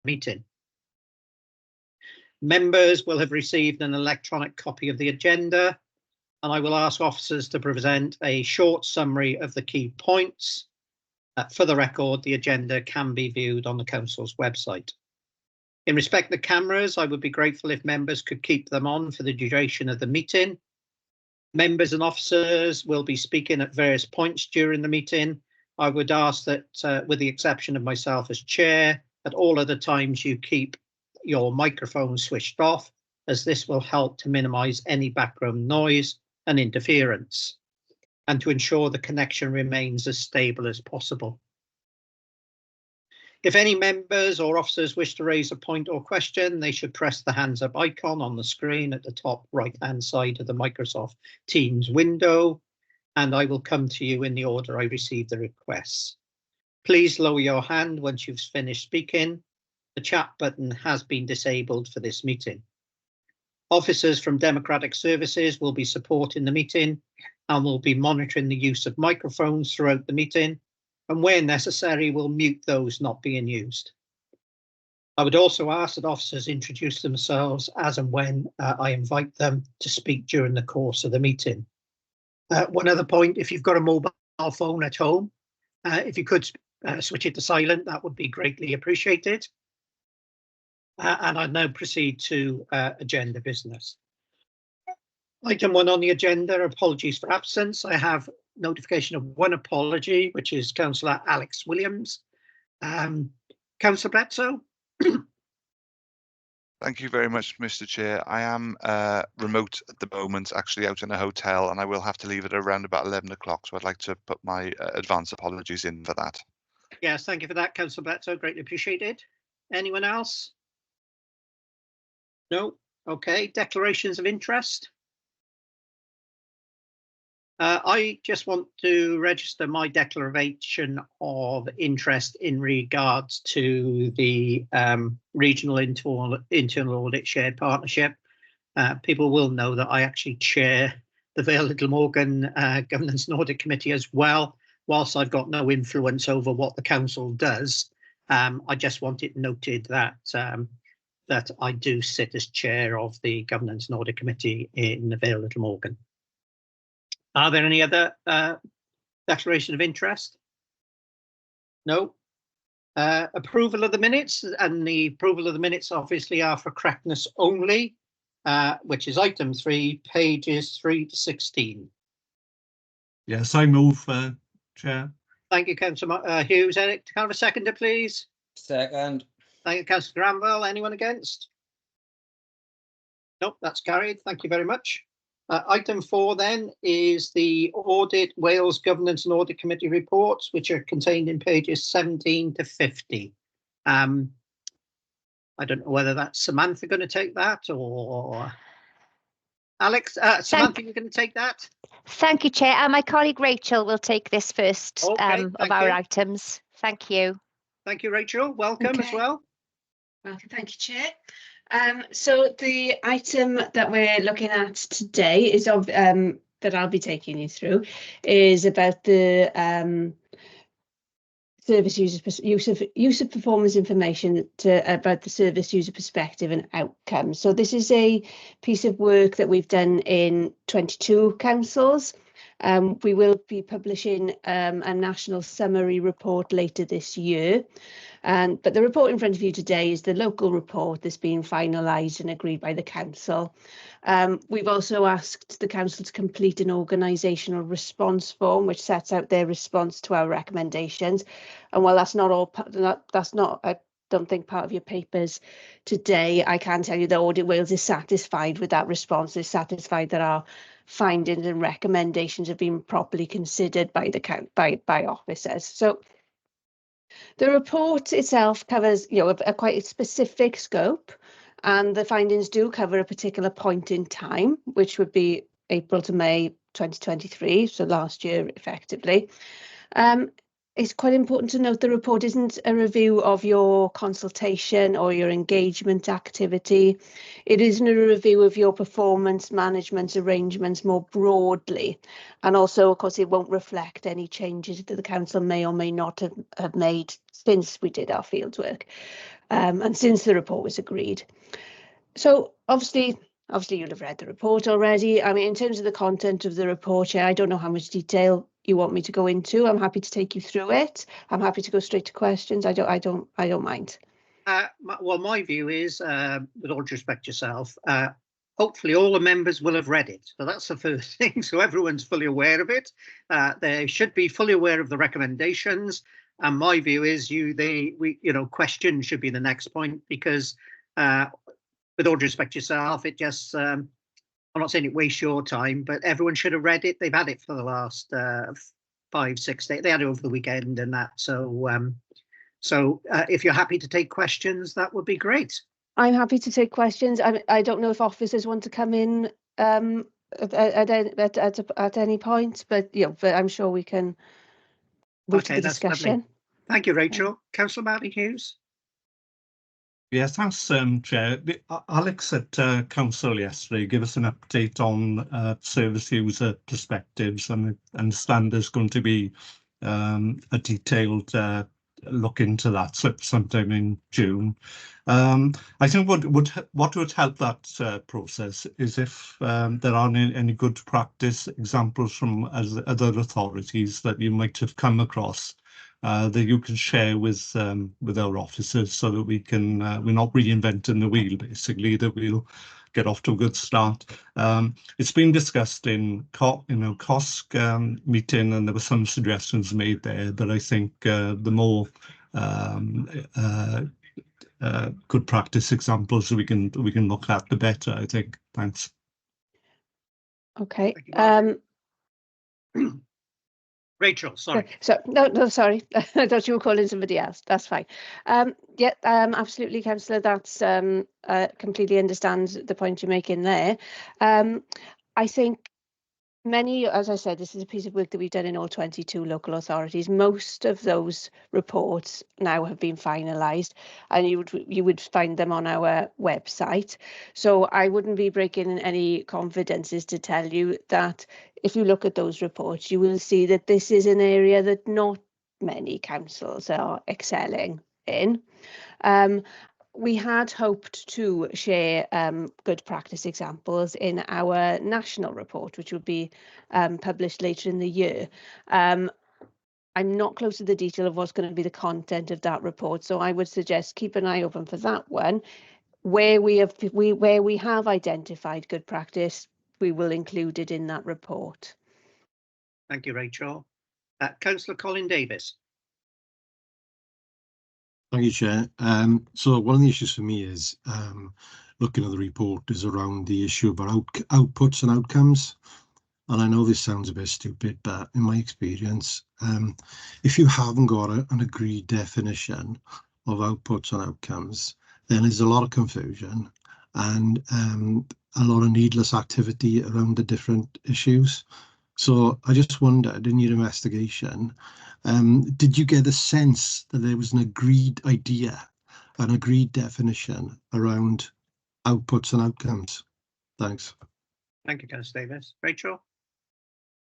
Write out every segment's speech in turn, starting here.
meeting. Members will have received an electronic copy of the agenda, and I will ask officers to present a short summary of the key points. For the record, the agenda can be viewed on the Council's website. In respect to the cameras, I would be grateful if members could keep them on for the duration of the meeting. Members and officers will be speaking at various points during the meeting. I would ask that, with the exception of myself as chair, at all other times you keep your microphone switched off, as this will help to minimise any background noise and interference, and to ensure the connection remains as stable as possible. If any members or officers wish to raise a point or question, they should press the hands up icon on the screen at the top right-hand side of the Microsoft Teams window, and I will come to you in the order I receive the requests. Please lower your hand once you've finished speaking. The chat button has been disabled for this meeting. Officers from Democratic Services will be supporting the meeting and will be monitoring the use of microphones throughout the meeting, and where necessary will mute those not being used. I would also ask that officers introduce themselves as and when I invite them to speak during the course of the meeting. One other point, if you've got a mobile phone at home, if you could switch it to silent, that would be greatly appreciated. And I now proceed to agenda business. Item 1 on the agenda, apologies for absence. I have notification of one apology, which is Councillor Alex Williams. Councillor Bledsoe. Thank you very much, Mr. Chair. I am remote at the moment, actually out in a hotel, and I will have to leave at around about 11 o'clock. So I'd like to put my advance apologies in for that. Yes, thank you for that, Councillor Bledsoe. Greatly appreciated. Anyone else? No? Okay. Declarations of interest. I just want to register my declaration of interest in regards to the Regional Internal Audit Shared Partnership. People will know that I actually chair the Vale Little Morgan Governance and Audit Committee as well. Whilst I've got no influence over what the council does, I just want it noted that that I do sit as chair of the Governance and Audit Committee in the Vale Little Morgan. Are there any other declaration of interest? No. Approval of the minutes, and the approval of the minutes obviously are for correctness only, which is item 3, pages 3 to 16. Yes, I move, Chair. Thank you, Councillor Hughes. Eric, can I have a seconder, please? Second. Thank you, Councillor Granville. Anyone against? Nope, that's carried. Thank you very much. Item 4 then is the Audit Wales Governance and Audit Committee reports, which are contained in pages 17 to 50. I don't know whether that's Samantha going to take that or Alex. Samantha, you're going to take that? Thank you, Chair. My colleague Rachel will take this first of our items. Thank you. Thank you, Rachel. Welcome as well. Welcome. Thank you, Chair. So the item that we're looking at today is that I'll be taking you through is about the service use of performance information about the service user perspective and outcomes. So this is a piece of work that we've done in 22 councils. We will be publishing a national summary report later this year. But the report in front of you today is the local report that's been finalised and agreed by the council. We've also asked the council to complete an organisational response form, which sets out their response to our recommendations. And while that's not, I don't think, part of your papers today, I can tell you that Audit Wales is satisfied with that response. Is satisfied that our findings and recommendations have been properly considered by by officers. So the report itself covers, a quite specific scope, and the findings do cover a particular point in time, which would be April to May 2023, so last year effectively. It's quite important to note the report isn't a review of your consultation or your engagement activity. It isn't a review of your performance management arrangements more broadly. And also, of course, it won't reflect any changes that the council may or may not have made since we did our fieldwork and since the report was agreed. So obviously you'll have read the report already. I mean, in terms of the content of the report, Chair, I don't know how much detail you want me to go into. I'm happy to take you through it. I'm happy to go straight to questions. I don't mind. Well, my view is, with all due respect to yourself, hopefully all the members will have read it. So that's the first thing. So everyone's fully aware of it. They should be fully aware of the recommendations. And my view is, questions should be the next point, because with all due respect to yourself, it just, I'm not saying it wastes your time, but everyone should have read it. They've had it for the last 5, 6 days. They had it over the weekend and that. So if you're happy to take questions, that would be great. I'm happy to take questions. I don't know if officers want to come in at any point, but but I'm sure we can move to the discussion. Lovely. Thank you, Rachel. Councillor Martin Hughes. Yes, thanks, Chair. Alex at Council yesterday gave us an update on service user perspectives, and I understand there's going to be a detailed look into that sometime in June. I think what would help that process is if there aren't any good practice examples from other authorities that you might have come across that you can share with our officers, so that we can we're not reinventing the wheel, basically, that we'll get off to a good start. It's been discussed in COSC meeting, and there were some suggestions made there, but I think the more good practice examples we can look at, the better, I think. Thanks. Okay. Rachel, sorry. So no, sorry. I thought you were calling somebody else. That's fine. Absolutely, Councillor. That's completely understand the point you're making there. I think as I said, this is a piece of work that we've done in all 22 local authorities. Most of those reports now have been finalised, and you would find them on our website. So I wouldn't be breaking any confidences to tell you that if you look at those reports, you will see that this is an area that not many councils are excelling in. We had hoped to share good practice examples in our national report, which would be published later in the year. I'm not close to the detail of what's going to be the content of that report, so I would suggest keep an eye open for that one. Where we have identified good practice, we will include it in that report. Thank you, Rachel. Councillor Colin Davis. Thank you, Chair. So one of the issues for me is looking at the report is around the issue about outputs and outcomes. And I know this sounds a bit stupid, but in my experience, if you haven't got an agreed definition of outputs and outcomes, then there's a lot of confusion and a lot of needless activity around the different issues. So I just wondered, in your investigation, did you get a sense that there was an agreed idea, an agreed definition around outputs and outcomes? Thanks. Thank you, Councillor Davis. Rachel?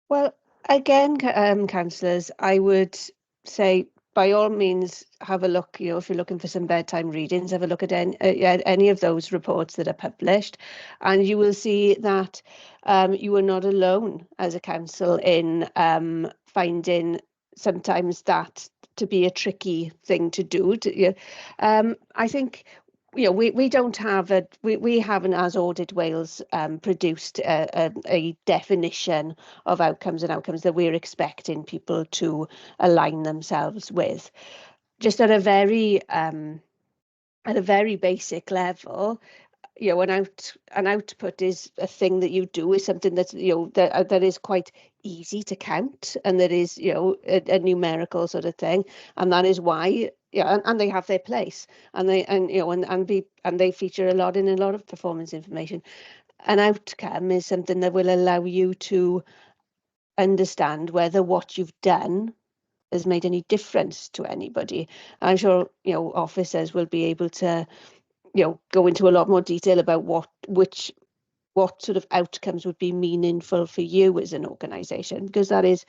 Well, again, councillors, I would say by all means have a look. If you're looking for some bedtime readings, have a look at any of those reports that are published, and you will see that you are not alone as a council in finding sometimes that to be a tricky thing to do. I think we don't have we haven't, as Audit Wales, produced a definition of outcomes and outcomes that we're expecting people to align themselves with. Just at a very basic level, an output is a thing that you do, is something that's that is quite easy to count, and that is a numerical sort of thing, and that is why and they have their place, and they feature a lot in a lot of performance information. An outcome is something that will allow you to understand whether what you've done has made any difference to anybody. I'm sure, you know, officers will be able to, you know, go into a lot more detail about what sort of outcomes would be meaningful for you as an organisation, because that is,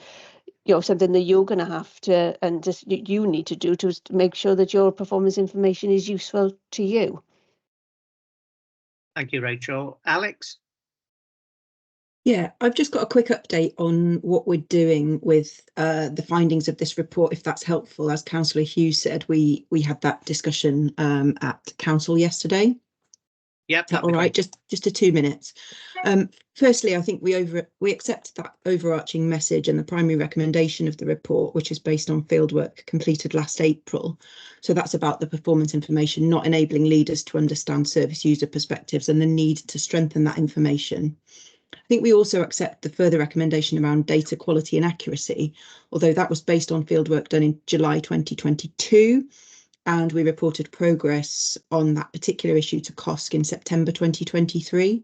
you know, something that you're going to have to, and just you need to do to make sure that your performance information is useful to you. Thank you, Rachel. Alex? Yeah, I've just got a quick update on what we're doing with the findings of this report, if that's helpful. As Councillor Hughes said, we had that discussion at council yesterday. Yep. All right, just a 2 minutes. Firstly, I think we accept that overarching message and the primary recommendation of the report, which is based on fieldwork completed last April. So that's about the performance information not enabling leaders to understand service user perspectives and the need to strengthen that information. I think we also accept the further recommendation around data quality and accuracy, although that was based on fieldwork done in July 2022. And we reported progress on that particular issue to COSC in September 2023.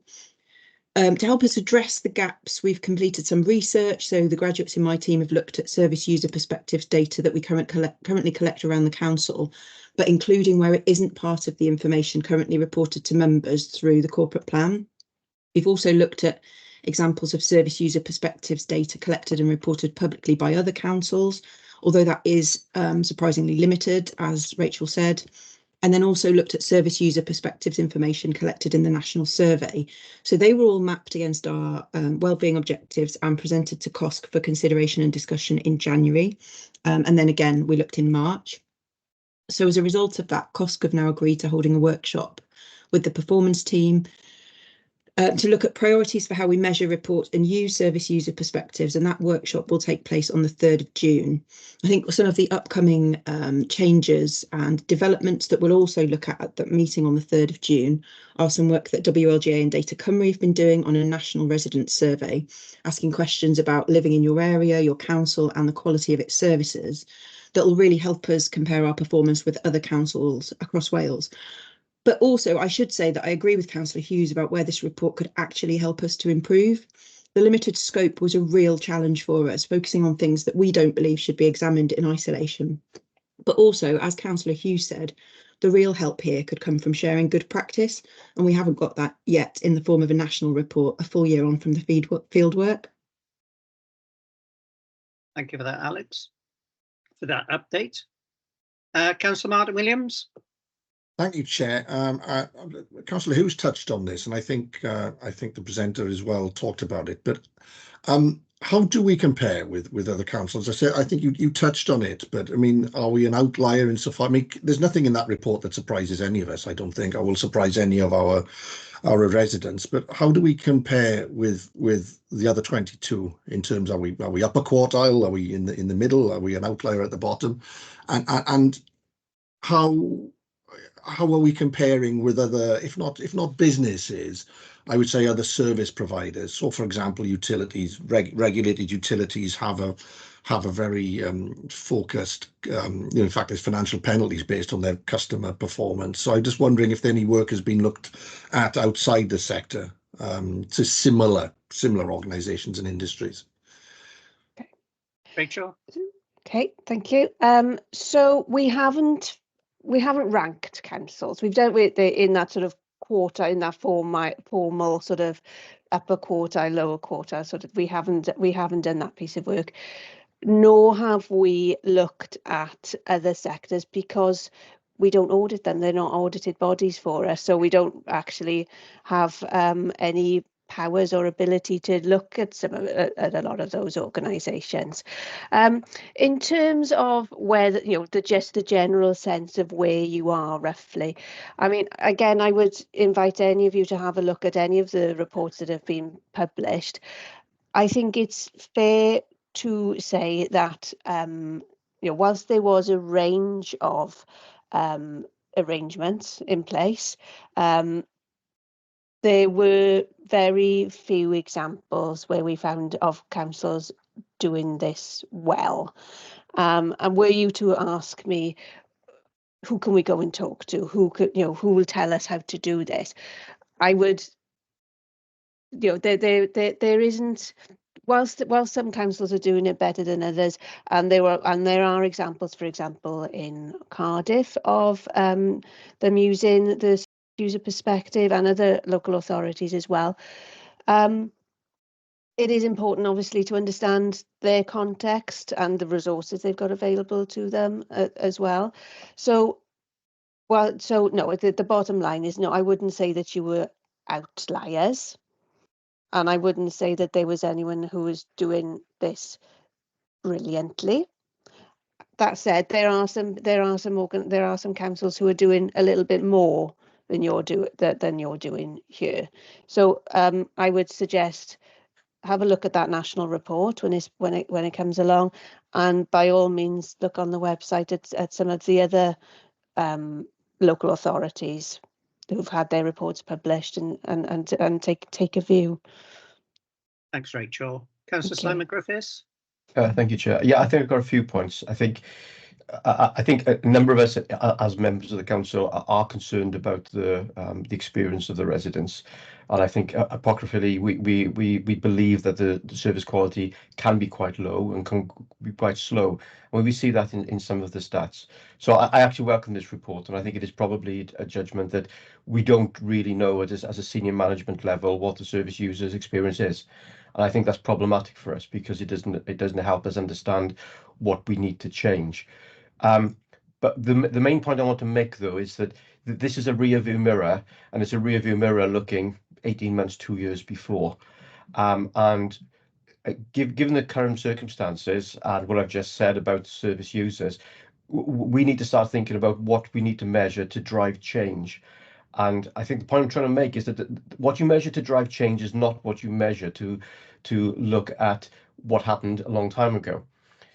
To help us address the gaps, we've completed some research. So the graduates in my team have looked at service user perspectives data that we currently collect around the council, but including where it isn't part of the information currently reported to members through the corporate plan. We've also looked at examples of service user perspectives data collected and reported publicly by other councils, although that is surprisingly limited, as Rachel said, and then also looked at service user perspectives information collected in the national survey. So they were all mapped against our wellbeing objectives and presented to COSC for consideration and discussion in January. And then again, we looked in March. So as a result of that, COSC have now agreed to holding a workshop with the performance team to look at priorities for how we measure, report and use service user perspectives, and that workshop will take place on the 3rd of June. I think some of the upcoming changes and developments that we'll also look at that meeting on the 3rd of June are some work that WLGA and Data Cymru have been doing on a national resident survey, asking questions about living in your area, your council and the quality of its services that will really help us compare our performance with other councils across Wales. But also, I should say that I agree with Councillor Hughes about where this report could actually help us to improve. The limited scope was a real challenge for us, focusing on things that we don't believe should be examined in isolation. But also, as Councillor Hughes said, the real help here could come from sharing good practice, and we haven't got that yet in the form of a national report a full year on from the field work. Thank you for that, Alex, for that update. Councillor Martin Williams? Thank you, Chair. Councillor Hughes touched on this, and I think the presenter as well talked about it. But how do we compare with other councils? I think you touched on it, but I mean, are we an outlier insofar? I mean, there's nothing in that report that surprises any of us. I don't think, or will surprise any of our residents. But how do we compare with the other 22 in terms are we upper quartile? Are we in the middle? Are we an outlier at the bottom? And how are we comparing with other, if not businesses, I would say other service providers? So, for example, utilities, regulated utilities have a very focused, in fact, there's financial penalties based on their customer performance. So I'm just wondering if any work has been looked at outside the sector to similar organisations and industries. Okay. Rachel? Okay, thank you. So we haven't ranked councils. We've dealt with in that sort of quarter, in that formal sort of upper quartile, lower quartile sort of. We haven't done that piece of work, nor have we looked at other sectors because we don't audit them. They're not audited bodies for us, so we don't actually have any powers or ability to look at a lot of those organisations. In terms of where just the general sense of where you are roughly, I mean, again, I would invite any of you to have a look at any of the reports that have been published. I think it's fair to say that whilst there was a range of arrangements in place, there were very few examples where we found of councils doing this well. And were you to ask me, who can we go and talk to? Who will tell us how to do this? I would, there isn't. whilst some councils are doing it better than others, and there are examples, for example, in Cardiff of them using the user perspective, and other local authorities as well. It is important, obviously, to understand their context and the resources they've got available to them as well. So, no, the bottom line is no, I wouldn't say that you were outliers. And I wouldn't say that there was anyone who was doing this brilliantly. That said, there are some councils who are doing a little bit more than you're doing here. So I would suggest have a look at that national report when it comes along, and by all means look on the website at some of the other local authorities who've had their reports published and take a view. Thanks, Rachel. Councillor Simon Griffiths. Thank you, Chair. Yeah, I think I've got a few points. I think a number of us as members of the council are concerned about the experience of the residents, and I think apocryphally we believe that the service quality can be quite low and can be quite slow. And we see that in some of the stats. So I actually welcome this report, and I think it is probably a judgment that we don't really know as a senior management level what the service users' experience is. And I think that's problematic for us because it doesn't help us understand what we need to change. But the main point I want to make, though, is that this is a rear view mirror, and it's a rear view mirror looking 18 months, 2 years before. And given the current circumstances and what I've just said about service users, we need to start thinking about what we need to measure to drive change. And I think the point I'm trying to make is that what you measure to drive change is not what you measure to look at what happened a long time ago.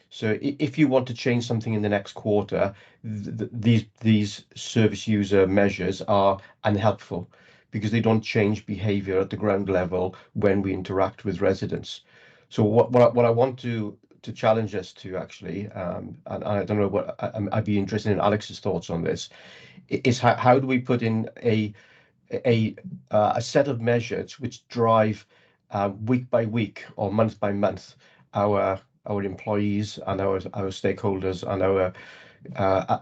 So if you want to change something in the next quarter, these service user measures are unhelpful because they don't change behavior at the ground level when we interact with residents. So what I want to challenge us to actually, and I don't know I'd be interested in Alex's thoughts on this, is how do we put in a set of measures which drive week by week or month by month our employees and our stakeholders and our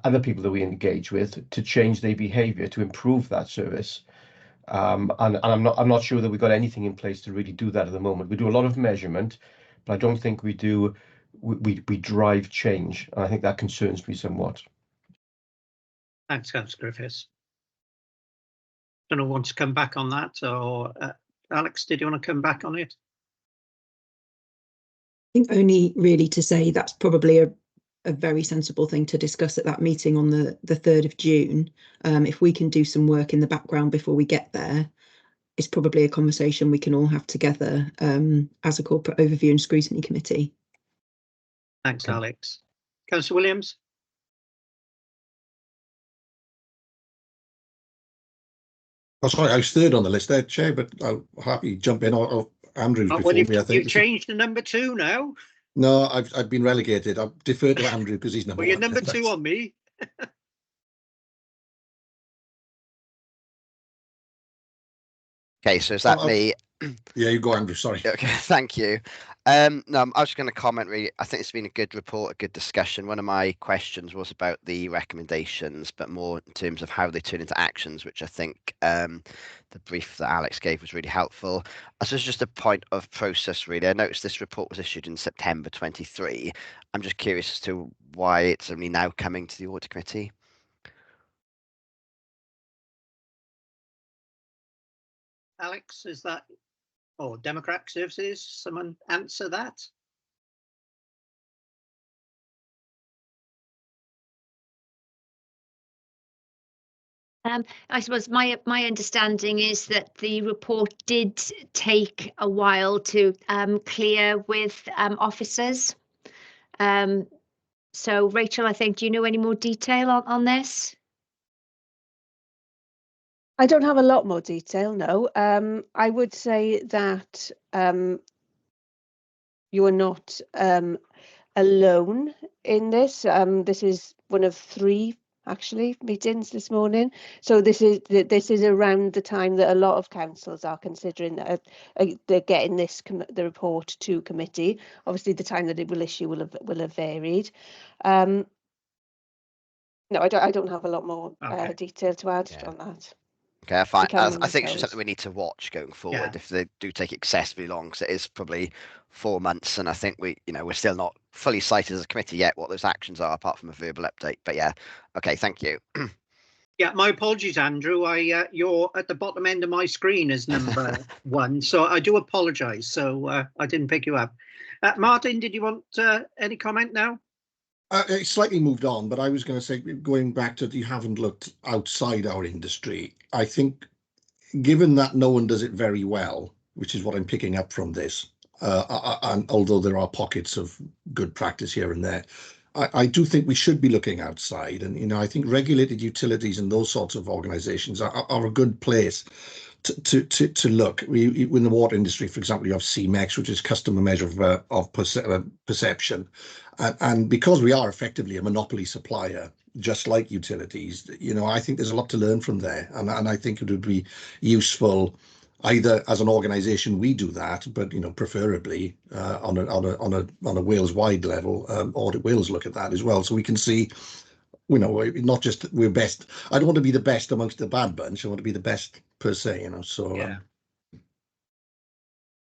other people that we engage with to change their behaviour to improve that service. And I'm not sure that we've got anything in place to really do that at the moment. We do a lot of measurement, but I don't think we drive change, and I think that concerns me somewhat. Thanks, Councillor Griffiths. Don't know, want to come back on that, or Alex, did you want to come back on it? I think only really to say that's probably a very sensible thing to discuss at that meeting on the 3rd of June. If we can do some work in the background before we get there, it's probably a conversation we can all have together as a corporate overview and scrutiny committee. Thanks, Alex. Councillor Williams. Oh, sorry, I was third on the list there, Chair, but I'll happily jump in. Or Andrew's before me, I think. You've changed to number 2 now. No, I've been relegated. I'll defer to Andrew because he's number 1. Well, you're number 2 on me. Okay, so is that me? Yeah, you go, Andrew. Sorry. Okay, thank you. No, I was just going to comment really. I think it's been a good report, a good discussion. One of my questions was about the recommendations, but more in terms of how they turn into actions, which I think the brief that Alex gave was really helpful. So it's just a point of process, really. I noticed this report was issued in September 23. I'm just curious as to why it's only now coming to the Audit Committee. Alex, is that, or Democratic Services, someone answer that? I suppose my understanding is that the report did take a while to clear with officers. So Rachel, I think, do you know any more detail on this? I don't have a lot more detail, no. I would say that you are not alone in this. This is one of 3 actually, meetings this morning. So this is around the time that a lot of councils are considering that they're getting the report to committee. Obviously, the time that it will issue will have varied. No, I don't have a lot more detail to add on that. Okay, fine. Becoming on I my think it's just toes. something we need to watch going forward Yeah. if they do take excessively long, because it is probably 4 months, and I think we're still not fully cited as a committee yet what those actions are, apart from a verbal update. But yeah, okay, thank you. Yeah, my apologies, Andrew. You're at the bottom end of my screen as number 1, so I do apologise. So I didn't pick you up. Martin, did you want any comment now? It slightly moved on, but I was going to say, going back to you haven't looked outside our industry. I think, given that no one does it very well, which is what I'm picking up from this, and although there are pockets of good practice here and there, I do think we should be looking outside. And I think regulated utilities and those sorts of organisations are a good place to look. In the water industry, for example, you have CMEX, which is customer measure of perception. And because we are effectively a monopoly supplier, just like utilities, I think there's a lot to learn from there. And I think it would be useful either as an organization we do that, but preferably on a Wales-wide level, Audit Wales look at that as well, so we can see, not just we're best. I don't want to be the best amongst the bad bunch. I want to be the best per se, So yeah.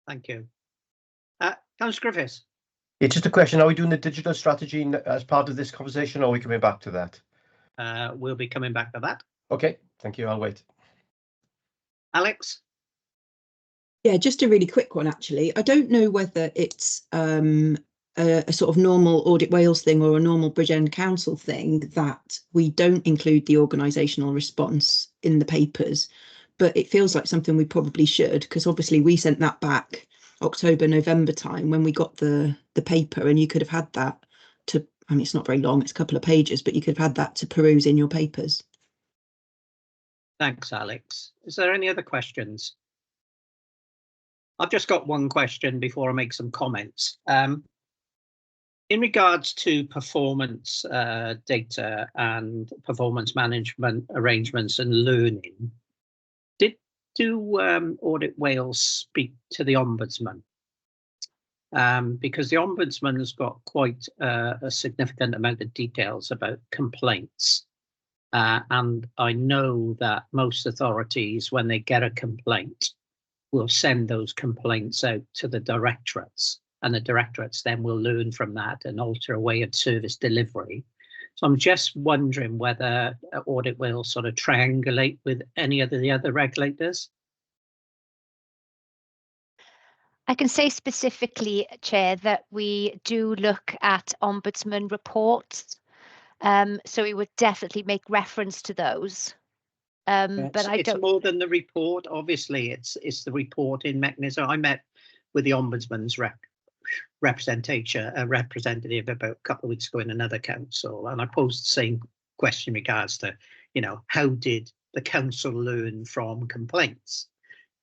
Thank you. Councillor Griffiths. It's just a question, are we doing the digital strategy as part of this conversation, or are we coming back to that? We'll be coming back to that. Okay, thank you, I'll wait. Alex? Yeah, just a really quick one, actually. I don't know whether it's a sort of normal Audit Wales thing or a normal Bridgend Council thing that we don't include the organisational response in the papers, but it feels like something we probably should, because obviously we sent that back October, November time when we got the paper, and you could have had that to, I mean, it's not very long, it's a couple of pages, but you could have had that to peruse in your papers. Thanks, Alex. Is there any other questions? I've just got one question before I make some comments. In regards to performance data and performance management arrangements and learning, do Audit Wales speak to the Ombudsman? Because the Ombudsman has got quite a significant amount of details about complaints. And I know that most authorities, when they get a complaint, will send those complaints out to the directorates, and the directorates then will learn from that and alter a way of service delivery. So I'm just wondering whether Audit will sort of triangulate with any of the other regulators. I can say specifically, Chair, that we do look at Ombudsman reports. So we would definitely make reference to those. But it's more than the report. Obviously, it's the reporting mechanism. I met with the Ombudsman's representative about a couple of weeks ago in another council, and I posed the same question in regards to, how did the council learn from complaints?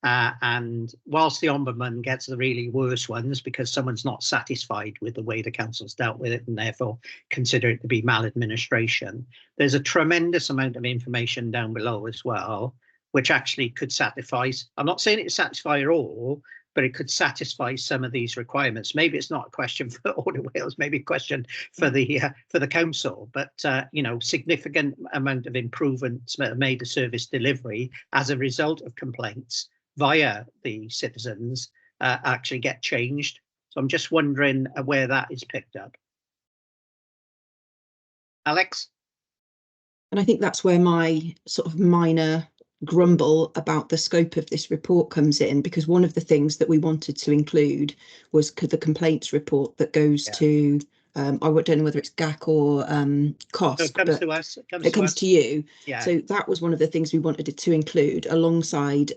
And whilst the Ombudsman gets the really worst ones because someone's not satisfied with the way the council's dealt with it and therefore consider it to be maladministration, there's a tremendous amount of information down below as well, which actually could satisfy, I'm not saying it satisfy all, but it could satisfy some of these requirements. Maybe it's not a question for Audit Wales, maybe a question for the council, but significant amount of improvements made to service delivery as a result of complaints via the citizens actually get changed. So I'm just wondering where that is picked up. Alex? And I think that's where my sort of minor grumble about the scope of this report comes in, because one of the things that we wanted to include was the complaints report that goes to, I don't know whether it's GAC or COSC, so it comes to us. It comes to you. Yeah. So that was one of the things we wanted it to include, alongside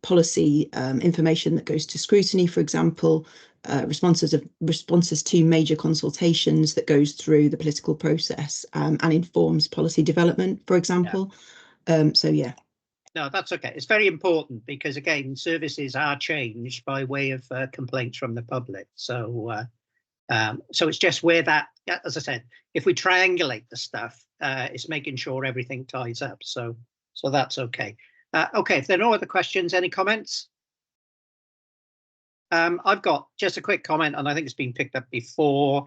policy information that goes to scrutiny, for example, responses to major consultations that goes through the political process and informs policy development, for example. So yeah. No, that's okay. It's very important because, again, services are changed by way of complaints from the public. So so it's just where that, as I said, if we triangulate the stuff, it's making sure everything ties up. So that's okay. Okay, if there are no other questions, any comments? I've got just a quick comment, and I think it's been picked up before.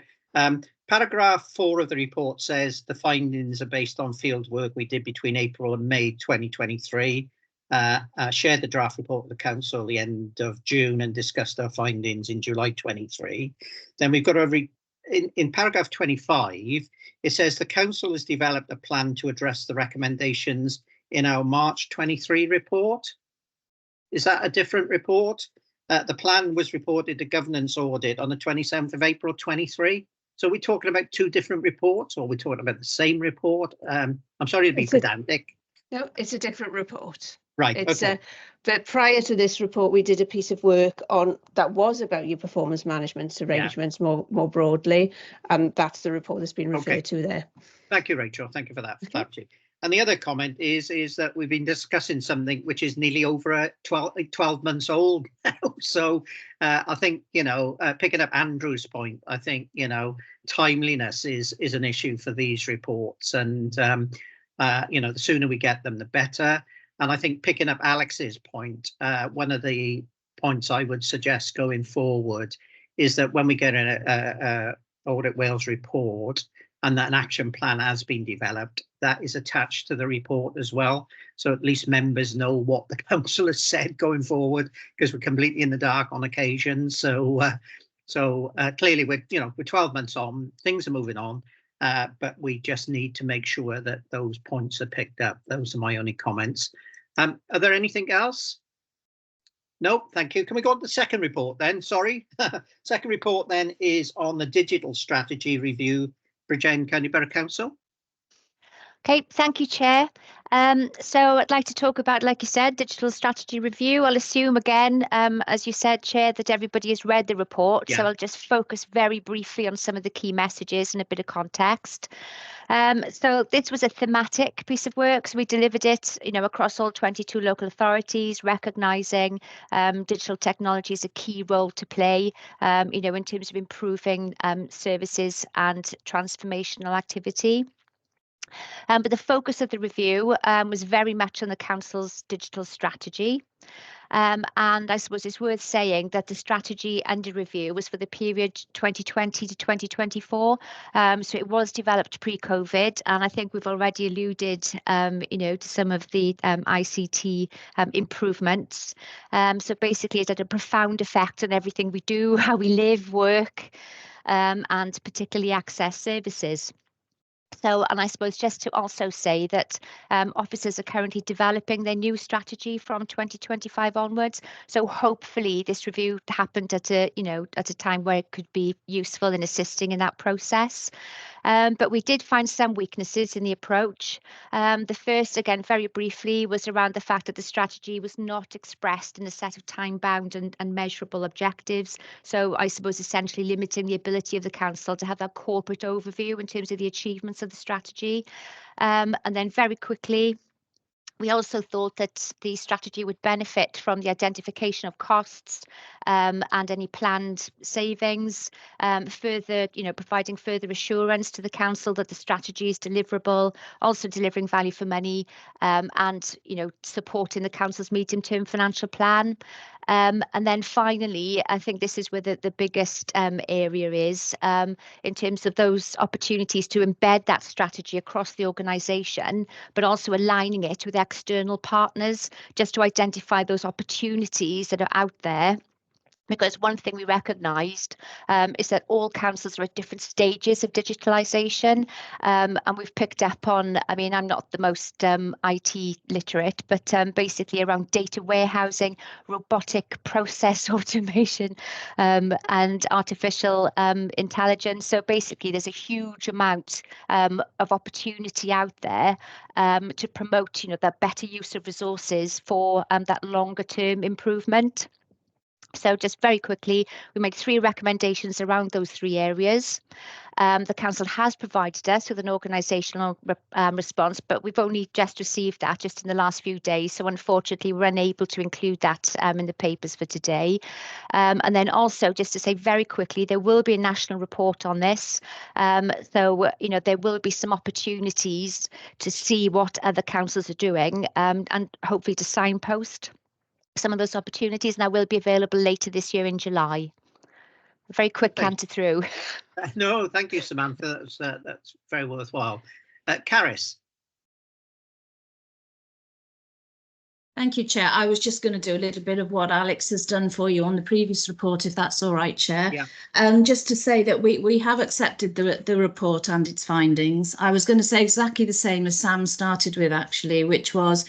Paragraph 4 of the report says the findings are based on field work we did between April and May 2023. Shared the draft report with the council at the end of June and discussed our findings in July 23. Then we've got in paragraph 25, it says the council has developed a plan to address the recommendations in our March 23 report. Is that a different report? The plan was reported to governance audit on the 27th of April 23. So we're talking about two different reports, or we're talking about the same report? I'm sorry to be pedantic. No, it's a different report. Right. It's okay. But prior to this report, we did a piece of work on that was about your performance management arrangements more broadly, and that's the report that's been referred to there. Thank you, Rachel. Thank you for that. Okay. And the other comment is that we've been discussing something which is nearly over 12 months old now. So I think, picking up Andrew's point, I think, timeliness is an issue for these reports. And, the sooner we get them, the better. And I think picking up Alex's point, one of the points I would suggest going forward is that when we get an Audit Wales report, and that an action plan has been developed, that is attached to the report as well. So at least members know what the council has said going forward, because we're completely in the dark on occasion. So clearly we're 12 months on, things are moving on, but we just need to make sure that those points are picked up. Those are my only comments. Are there anything else? No, thank you. Can we go on to the second report then? Sorry. Second report then is on the digital strategy review for Bridgend County Borough Council. Okay, thank you, Chair. So I'd like to talk about, like you said, digital strategy review. I'll assume again, as you said, Chair, that everybody has read the report. Yeah. So I'll just focus very briefly on some of the key messages and a bit of context. So this was a thematic piece of work. So we delivered it, across all 22 local authorities, recognising digital technology as a key role to play, in terms of improving services and transformational activity. But the focus of the review was very much on the council's digital strategy. And I suppose it's worth saying that the strategy under review was for the period 2020 to 2024. So it was developed pre-COVID, and I think we've already alluded, to some of the ICT improvements. So basically, it had a profound effect on everything we do, how we live, work, and particularly access services. So, and I suppose just to also say that officers are currently developing their new strategy from 2025 onwards. So hopefully this review happened at a time where it could be useful in assisting in that process. But we did find some weaknesses in the approach. The first, again, very briefly, was around the fact that the strategy was not expressed in a set of time-bound and measurable objectives. So I suppose essentially limiting the ability of the council to have that corporate overview in terms of the achievements of the strategy. And then very quickly, we also thought that the strategy would benefit from the identification of costs and any planned savings, further, providing further assurance to the council that the strategy is deliverable, also delivering value for money, and supporting the council's medium-term financial plan. And then finally, I think this is where the biggest area is in terms of those opportunities to embed that strategy across the organisation, but also aligning it with external partners, just to identify those opportunities that are out there. Because one thing we recognised is that all councils are at different stages of digitalisation, and we've picked up on, I'm not the most IT literate, but basically around data warehousing, robotic process automation, and artificial intelligence. So basically there's a huge amount of opportunity out there to promote, that better use of resources for that longer term improvement. So just very quickly, we made 3 recommendations around those 3 areas. The council has provided us with an organisational response, but we've only just received that just in the last few days. So unfortunately, we're unable to include that in the papers for today. And then also, just to say very quickly, there will be a national report on this. So, you know, there will be some opportunities to see what other councils are doing and hopefully to signpost some of those opportunities. And that will be available later this year in July. A very quick canter through. No, thank you, Samantha. That's very worthwhile. Caris. Thank you, Chair. I was just going to do a little bit of what Alex has done for you on the previous report, if that's all right, Chair. Yeah. Just to say that we have accepted the report and its findings. I was going to say exactly the same as Sam started with, actually, which was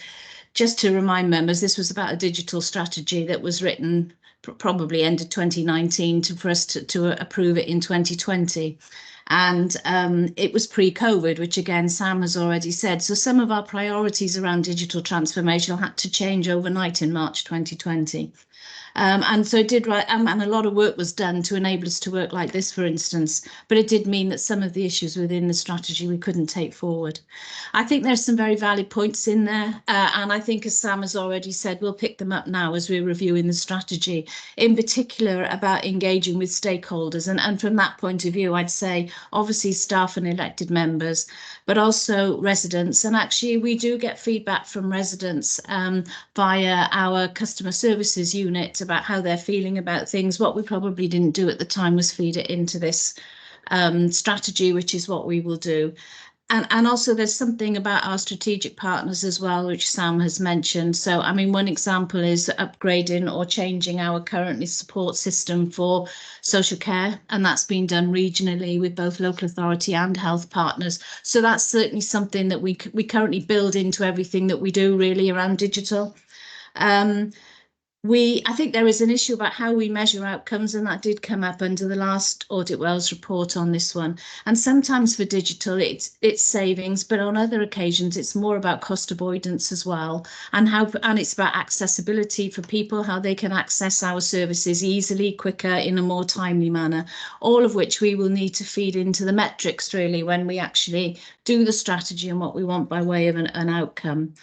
just to remind members, this was about a digital strategy that was written probably end of 2019 for us to approve it in 2020. And it was pre-COVID, which again, Sam has already said. So some of our priorities around digital transformation had to change overnight in March 2020. And so it did, and a lot of work was done to enable us to work like this, for instance, but it did mean that some of the issues within the strategy we couldn't take forward. I think there's some very valid points in there, and I think, as Sam has already said, we'll pick them up now as we're reviewing the strategy, in particular about engaging with stakeholders. And from that point of view, I'd say obviously staff and elected members, but also residents. And actually, we do get feedback from residents via our customer services unit about how they're feeling about things. What we probably didn't do at the time was feed it into this strategy, which is what we will do. And also there's something about our strategic partners as well, which Sam has mentioned. So, I mean, one example is upgrading or changing our currently support system for social care. And that's been done regionally with both local authority and health partners. So that's certainly something that we currently build into everything that we do really around digital. I think there is an issue about how we measure outcomes, and that did come up under the last Audit Wells report on this one. And sometimes for digital, it's savings, but on other occasions, it's more about cost avoidance as well, and it's about accessibility for people, how they can access our services easily, quicker, in a more timely manner. All of which we will need to feed into the metrics really when we actually do the strategy and what we want by way of an outcome.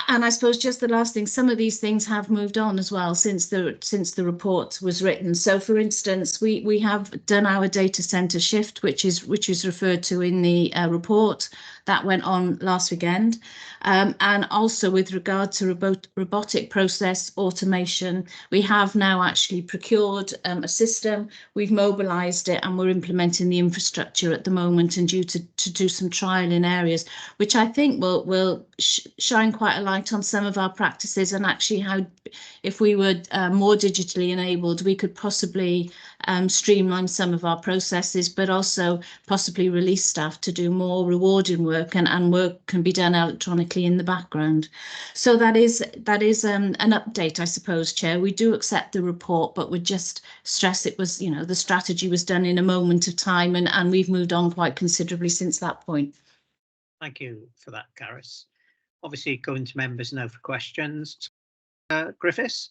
And I suppose just the last thing, some of these things have moved on as well since the report was written. So, for instance, we have done our data centre shift, which is referred to in the report. That went on last weekend. And also with regard to robotic process automation, we have now actually procured a system. We've mobilised it and we're implementing the infrastructure at the moment, and due to do some trial in areas, which I think will shine quite a light on some of our practices, and actually how, if we were more digitally enabled, we could possibly streamline some of our processes, but also possibly release staff to do more rewarding work, and work can be done electronically in the background. So that is an update, I suppose, Chair. We do accept the report, but would just stress it was, the strategy was done in a moment of time, and we've moved on quite considerably since that point. Thank you for that, Caris. Obviously, going to members now for questions. Griffiths?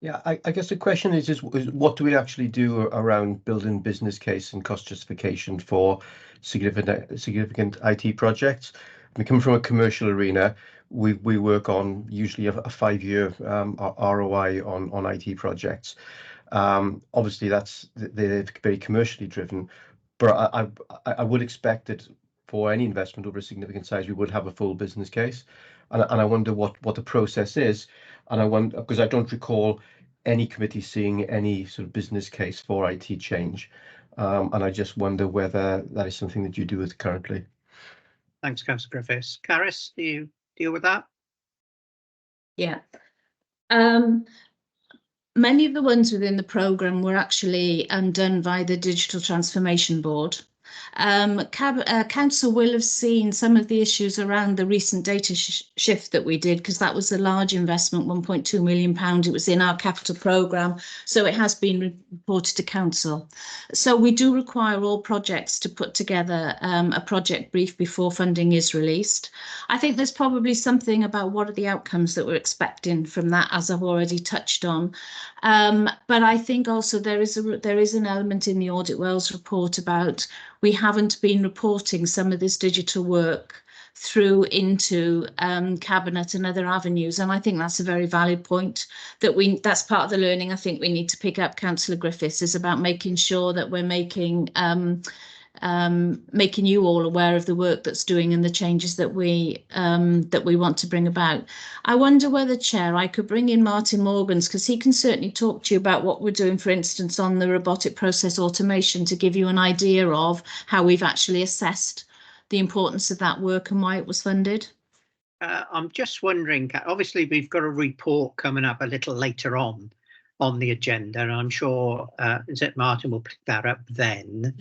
Yeah, I guess the question is what do we actually do around building business case and cost justification for significant IT projects? We come from a commercial arena. We work on usually a 5-year ROI on IT projects. Obviously, they're very commercially driven, but I would expect that for any investment over a significant size, we would have a full business case, and I wonder what the process is. And I wonder, because I don't recall any committee seeing any sort of business case for IT change, and I just wonder whether that is something that you do currently. Thanks, Councillor Griffiths. Caris, do you deal with that? Yeah. Many of the ones within the programme were actually done by the Digital Transformation Board. Council will have seen some of the issues around the recent data shift that we did, because that was a large investment, £1.2 million. It was in our capital programme, so it has been reported to Council. So we do require all projects to put together a project brief before funding is released. I think there's probably something about what are the outcomes that we're expecting from that, as I've already touched on. But I think also there is an element in the Audit Wales report about we haven't been reporting some of this digital work through into Cabinet and other avenues, and I think that's a very valid point. That's part of the learning I think we need to pick up, Councillor Griffiths, is about making sure that we're making you all aware of the work that's doing and the changes that we want to bring about. I wonder whether, Chair, I could bring in Martin Morgans, because he can certainly talk to you about what we're doing, for instance, on the robotic process automation, to give you an idea of how we've actually assessed the importance of that work and why it was funded. I'm just wondering, obviously we've got a report coming up a little later on the agenda, and I'm sure is it Martin will pick that up then.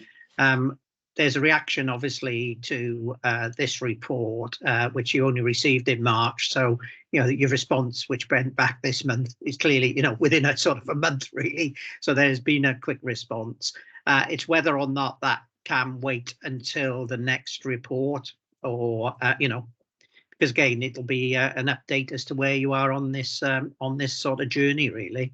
There's a reaction, obviously, to this report, which you only received in March. So, your response, which went back this month, is clearly, within a sort of a month, really. So there's been a quick response. It's whether or not that can wait until the next report, or, because again, it'll be an update as to where you are on this sort of journey, really.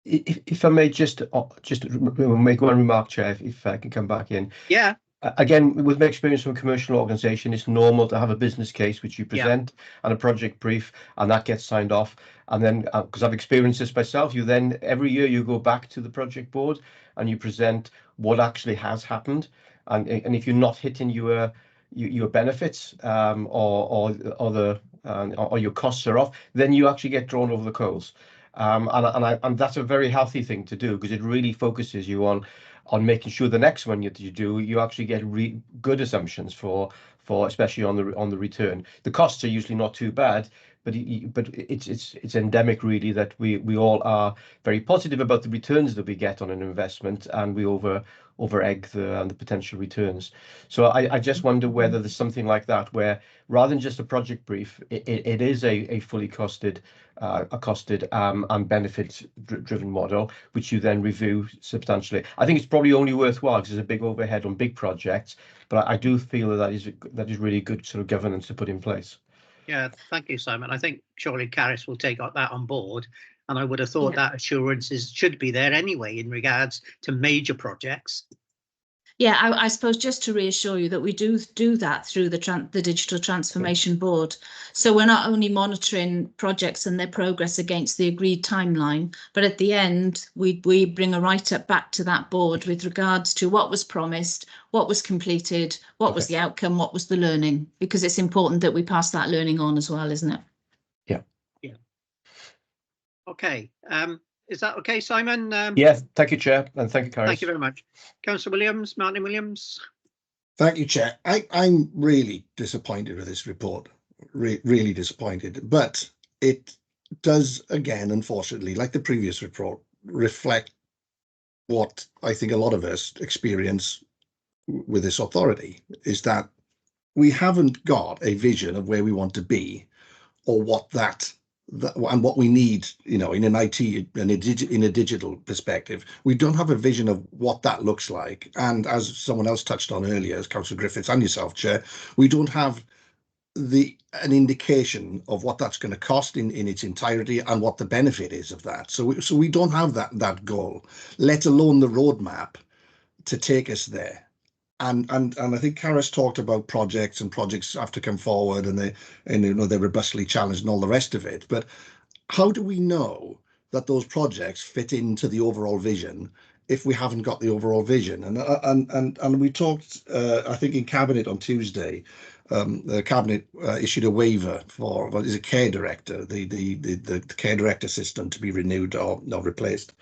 If I may just make one remark, Chair, if I can come back in. Yeah. Again, with my experience from a commercial organisation, it's normal to have a business case which you present and a project brief, and that gets signed off. And then, because I've experienced this myself, you then every year you go back to the project board and you present what actually has happened. And if you're not hitting your benefits or your costs are off, then you actually get drawn over the coals. And that's a very healthy thing to do, because it really focuses you on making sure the next one you actually get good assumptions for especially on the return. The costs are usually not too bad, but it's endemic really that we all are very positive about the returns that we get on an investment, and we over egg the potential returns. So I just wonder whether there's something like that where, rather than just a project brief, it is a fully costed and benefit driven model, which you then review substantially. I think it's probably only worthwhile because there's a big overhead on big projects, but I do feel that is really good sort of governance to put in place. Yeah, thank you, Simon. I think surely Caris will take that on board, and I would have thought that assurances should be there anyway in regards to major projects. Yeah, I suppose just to reassure you that we do that through the Digital Transformation Board. So we're not only monitoring projects and their progress against the agreed timeline, but at the end, we bring a write-up back to that board with regards to what was promised, what was completed, what was the outcome, what was the learning, because it's important that we pass that learning on as well, isn't it? Yeah. Okay. Is that okay, Simon? Yes, thank you, Chair, and thank you, Caris. Thank you very much. Councillor Williams, Martin Williams. Thank you, Chair. I'm really disappointed with this report, really disappointed, but it does, again, unfortunately, like the previous report, reflect what I think a lot of us experience with this authority, is that we haven't got a vision of where we want to be, or what and what we need, in an IT and in a digital perspective. We don't have a vision of what that looks like. And as someone else touched on earlier, as Councillor Griffiths and yourself, Chair, we don't have an indication of what that's going to cost in its entirety and what the benefit is of that. So we don't have that goal, let alone the roadmap to take us there. And I think Caris talked about projects have to come forward, and they're robustly challenged and all the rest of it. But how do we know that those projects fit into the overall vision if we haven't got the overall vision? And we talked, I think, in Cabinet on Tuesday. The Cabinet issued a waiver for what is a care director, the care director system to be renewed or replaced.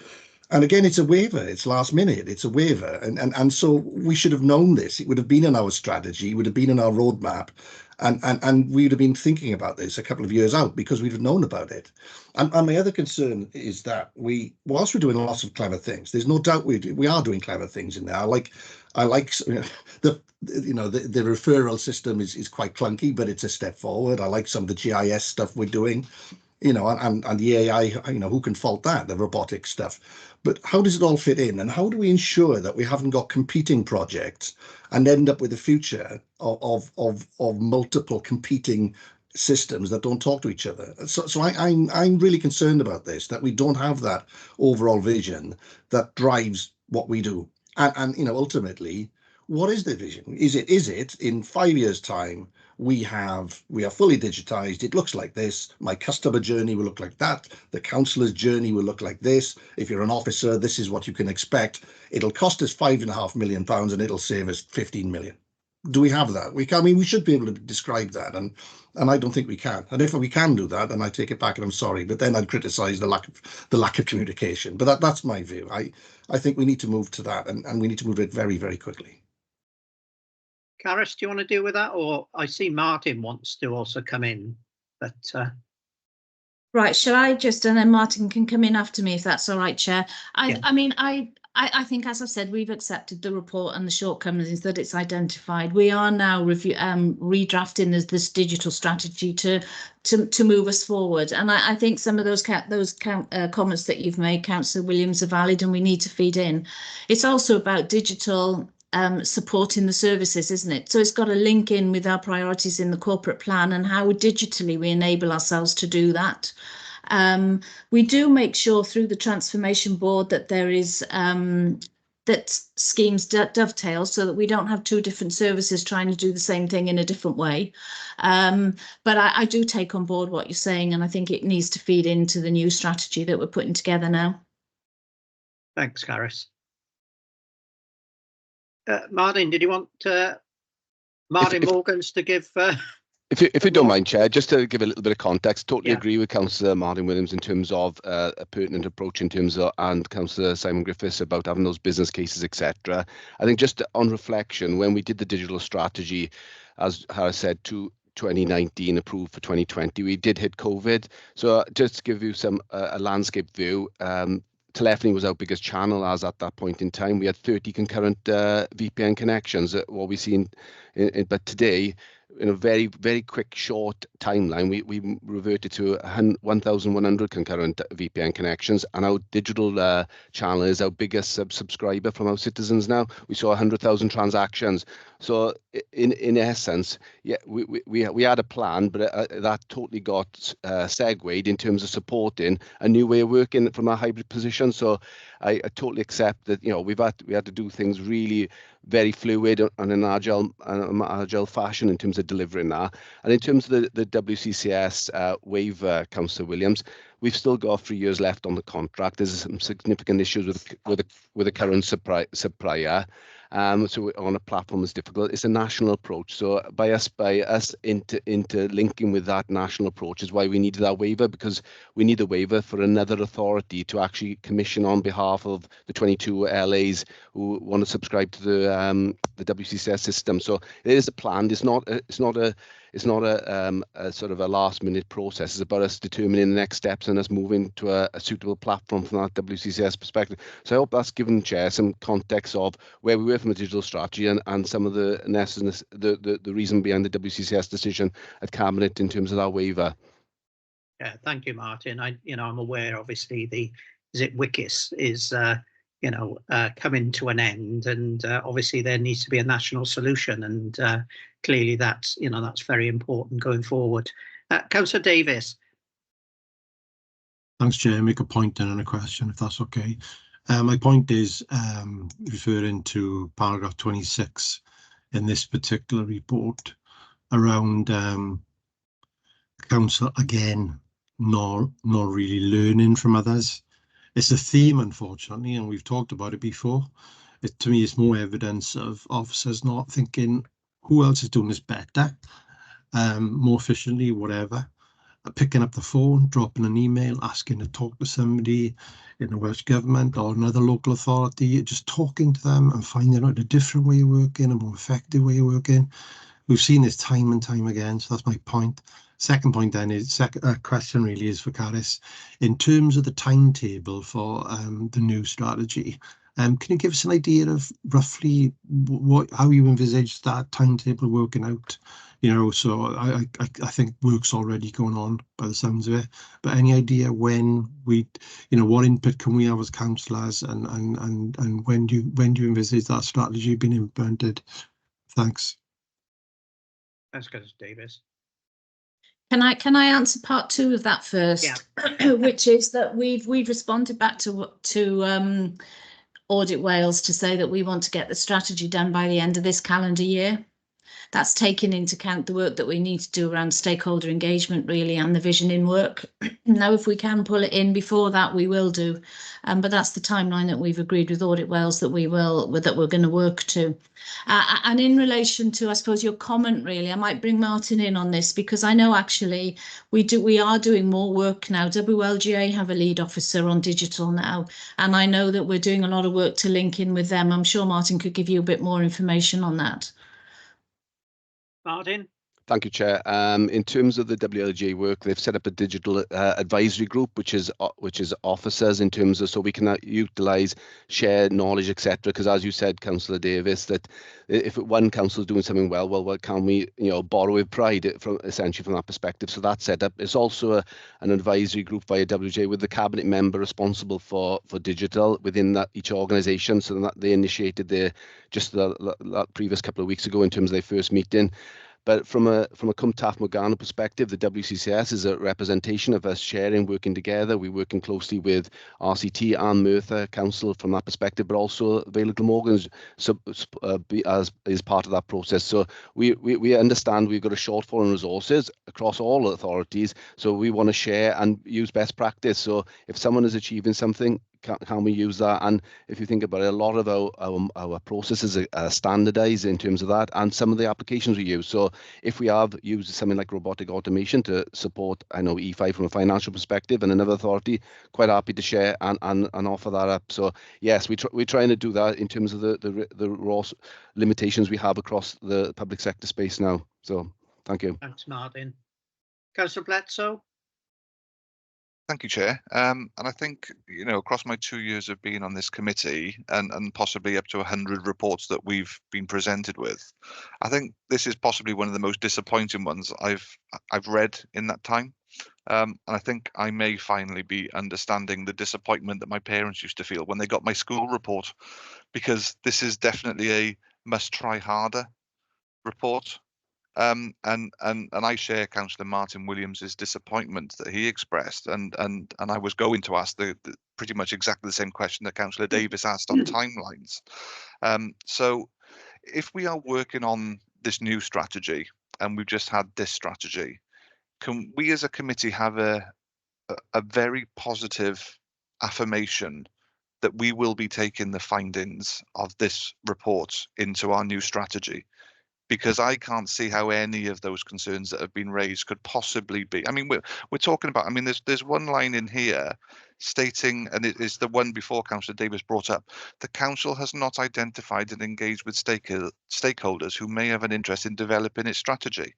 And again, it's a waiver. It's last minute. It's a waiver. And so we should have known this. It would have been in our strategy. It would have been in our roadmap. And we'd have been thinking about this a couple of years out because we'd have known about it. And my other concern is that whilst we're doing lots of clever things, there's no doubt we are doing clever things in there. I like the referral system is quite clunky, but it's a step forward. I like some of the GIS stuff we're doing, and the AI, who can fault that, the robotic stuff. But how does it all fit in? And how do we ensure that we haven't got competing projects and end up with a future of multiple competing systems that don't talk to each other? So I'm really concerned about this, that we don't have that overall vision that drives what we do. And ultimately, what is the vision? Is it in 5 years' time we are fully digitized? It looks like this. My customer journey will look like that. The councillor's journey will look like this. If you're an officer, this is what you can expect. It'll cost us £5.5 million and it'll save us 15 million. Do we have that? We should be able to describe that, and I don't think we can. And if we can do that, then I take it back and I'm sorry, but then I'd criticise the lack of communication. But that's my view. I think we need to move to that, and we need to move it very, very quickly. Caris, do you want to deal with that? Or I see Martin wants to also come in, but right, shall I just, and then Martin can come in after me if that's all right, Chair. I think, as I've said, we've accepted the report and the shortcomings that it's identified. We are now redrafting this digital strategy to move us forward. And I think some of those comments that you've made, Councillor Williams, are valid, and we need to feed in. It's also about digital supporting the services, isn't it? So it's got to link in with our priorities in the corporate plan and how digitally we enable ourselves to do that. We do make sure through the transformation board that there is that schemes dovetail so that we don't have two different services trying to do the same thing in a different way. But I do take on board what you're saying, and I think it needs to feed into the new strategy that we're putting together now. Thanks, Caris. Martin, did you want Martin Morgans to give... If you don't mind, Chair, just to give a little bit of context, totally Yeah. agree with Councillor Martin Williams in terms of a pertinent approach in terms of, and Councillor Simon Griffiths about having those business cases, etc. I think just on reflection, when we did the digital strategy, as Harris said, 2019 approved for 2020, we did hit COVID. So just to give you some a landscape view, telephony was our biggest channel as at that point in time. We had 30 concurrent VPN connections, what we've seen, but today, in a very, very quick, short timeline, we reverted to 1,100 concurrent VPN connections, and our digital channel is our biggest subscriber from our citizens now. We saw 100,000 transactions. So in essence, yeah, we had a plan, but that totally got segued in terms of supporting a new way of working from a hybrid position. So I totally accept that, we had to do things really very fluid and an agile fashion in terms of delivering that. And in terms of the WCCS waiver, Councillor Williams, we've still got 3 years left on the contract. There's some significant issues with the current supplier. So on a platform is difficult. It's a national approach. So by us interlinking with that national approach is why we needed that waiver, because we need a waiver for another authority to actually commission on behalf of the 22 LAs who want to subscribe to the WCCS system. So it is a plan. It's not a sort of a last minute process. It's about us determining the next steps and us moving to a suitable platform from that WCCS perspective. So I hope that's given Chair some context of where we were from a digital strategy and some of the reason behind the WCCS decision at Cabinet in terms of that waiver. Yeah, thank you, Martin. I'm aware, obviously, the WCIS is coming to an end, and obviously there needs to be a national solution, and clearly that's very important going forward. Councillor Davis. Thanks, Chair. Make a point and then a question, if that's okay. My point is referring to paragraph 26 in this particular report around council again not really learning from others. It's a theme, unfortunately, and we've talked about it before. To me, it's more evidence of officers not thinking who else is doing this better, more efficiently, whatever. Picking up the phone, dropping an email, asking to talk to somebody in the Welsh Government or another local authority, just talking to them and finding out a different way of working, a more effective way of working. we've seen this time and time again. So that's my point. Second point then is question really is for Caris. In terms of the timetable for the new strategy, can you give us an idea of roughly how you envisage that timetable working out? You know, so I think work's already going on by the sounds of it. But any idea when we, you know, what input can we have as councillors, and when do you envisage that strategy being implemented? Thanks. That's good, Davis. Can I answer part 2 of that first? Yeah. Which is that we've responded back to Audit Wales to say that we want to get the strategy done by the end of this calendar year. That's taking into account the work that we need to do around stakeholder engagement, really, and the visioning work. Now, if we can pull it in before that, we will do. But that's the timeline that we've agreed with Audit Wales that we're going to work to. And in relation to, I suppose, your comment, really, I might bring Martin in on this, because I know actually we are doing more work now. WLGA have a lead officer on digital now, and I know that we're doing a lot of work to link in with them. I'm sure Martin could give you a bit more information on that. Martin? Thank you, Chair. In terms of the WLGA work, they've set up a digital advisory group, which is officers in terms of, so we can utilise, share knowledge, etc. Because as you said, Councillor Davis, that if one council is doing something well, what can we, you know, borrow with pride from essentially from that perspective? So that's set up. It's also an advisory group via WLGA with the cabinet member responsible for digital within that each organisation. So that they initiated the previous couple of weeks ago in terms of their first meeting. But from a Cwm Taff Morgana perspective, the WCCS is a representation of us sharing, working together. We're working closely with RCT and Merthyr Council from that perspective, but also Vale of Glamorgan as part of that process. So we understand we've got a shortfall in resources across all authorities. So we want to share and use best practice. So if someone is achieving something, can we use that? And if you think about it, a lot of our processes are standardized in terms of that, and some of the applications we use. So if we have used something like robotic automation to support, I know, E5 from a financial perspective, and another authority, quite happy to share and offer that up. So yes, we're trying to do that in terms of the raw limitations we have across the public sector space now. So thank you. Thanks, Martin. Councillor Bledsoe? Thank you, Chair. And I think, you know, across my 2 years of being on this committee and possibly up to 100 reports that we've been presented with, I think this is possibly one of the most disappointing ones I've read in that time. And I think I may finally be understanding the disappointment that my parents used to feel when they got my school report, because this is definitely a must try harder report. And I share Councillor Martin Williams's disappointment that he expressed, and I was going to ask the pretty much exactly the same question that Councillor Davis asked on timelines. So if we are working on this new strategy and we've just had this strategy, can we as a committee have a very positive affirmation that we will be taking the findings of this report into our new strategy? Because I can't see how any of those concerns that have been raised could possibly be. I mean, we're talking about, I mean, there's one line in here stating, and it is the one before Councillor Davis brought up, the council has not identified and engaged with stakeholders who may have an interest in developing its strategy.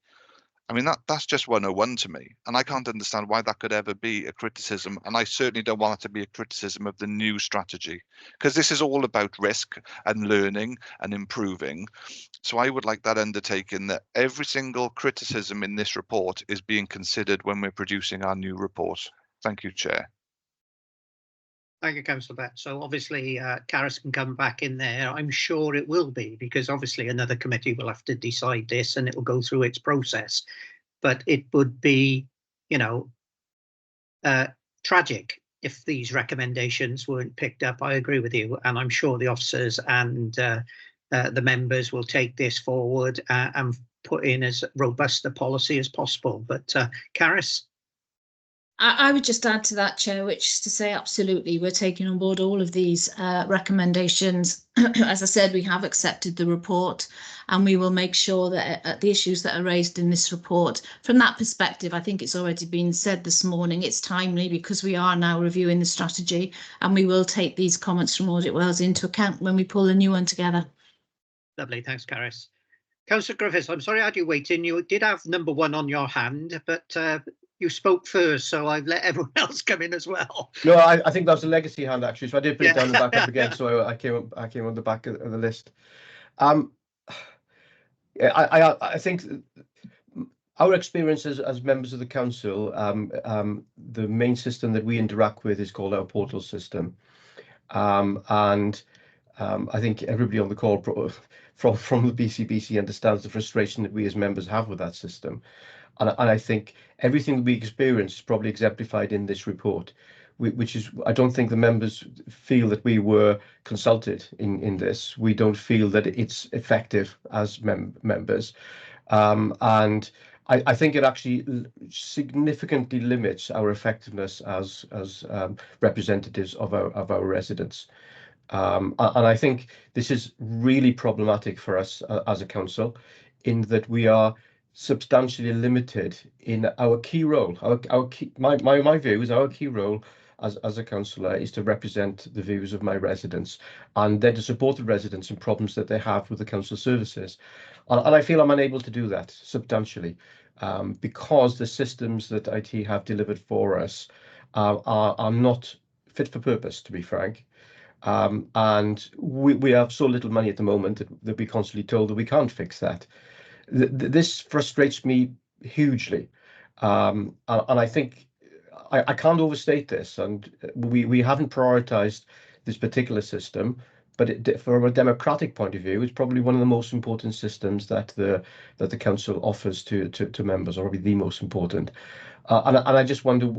I mean, that's just 101 to me, and I can't understand why that could ever be a criticism, and I certainly don't want it to be a criticism of the new strategy, because this is all about risk and learning and improving. So I would like that undertaken, that every single criticism in this report is being considered when we're producing our new report. Thank you, Chair. Thank you, Councillor Bett. So obviously, Caris can come back in there. I'm sure it will be, because obviously another committee will have to decide this and it will go through its process. But it would be, you know, tragic if these recommendations weren't picked up. I agree with you, and I'm sure the officers and the members will take this forward and put in as robust a policy as possible. But Caris? I would just add to that, Chair, which is to say, absolutely, we're taking on board all of these recommendations. As I said, we have accepted the report, and we will make sure that the issues that are raised in this report, from that perspective, I think it's already been said this morning, it's timely because we are now reviewing the strategy, and we will take these comments from Audit Wales into account when we pull a new one together. Lovely, thanks, Caris. Councillor Griffiths, I'm sorry I had you waiting. You did have number 1 on your hand, but you spoke first, so I've let everyone else come in as well. No, I think that was a legacy hand actually, so I did put it down and back up again. Yeah. So I came on the back of the list. I think our experience as members of the council, the main system that we interact with is called our portal system, and I think everybody on the call from the BCBC understands the frustration that we as members have with that system. And I think everything that we experience is probably exemplified in this report, which is, I don't think the members feel that we were consulted in this. We don't feel that it's effective as members. And I think it actually significantly limits our effectiveness as representatives of our residents. And I think this is really problematic for us as a council, in that we are substantially limited in our key role. My view is our key role as a councillor is to represent the views of my residents, and then to support the residents in problems that they have with the council services. And I feel I'm unable to do that substantially because the systems that IT have delivered for us are not fit for purpose, to be frank. And we have so little money at the moment that we're constantly told that we can't fix that. This frustrates me hugely, and I think I can't overstate this. And we haven't prioritised this particular system, but from a democratic point of view, it's probably one of the most important systems that the council offers to members, or probably the most important. And I just wonder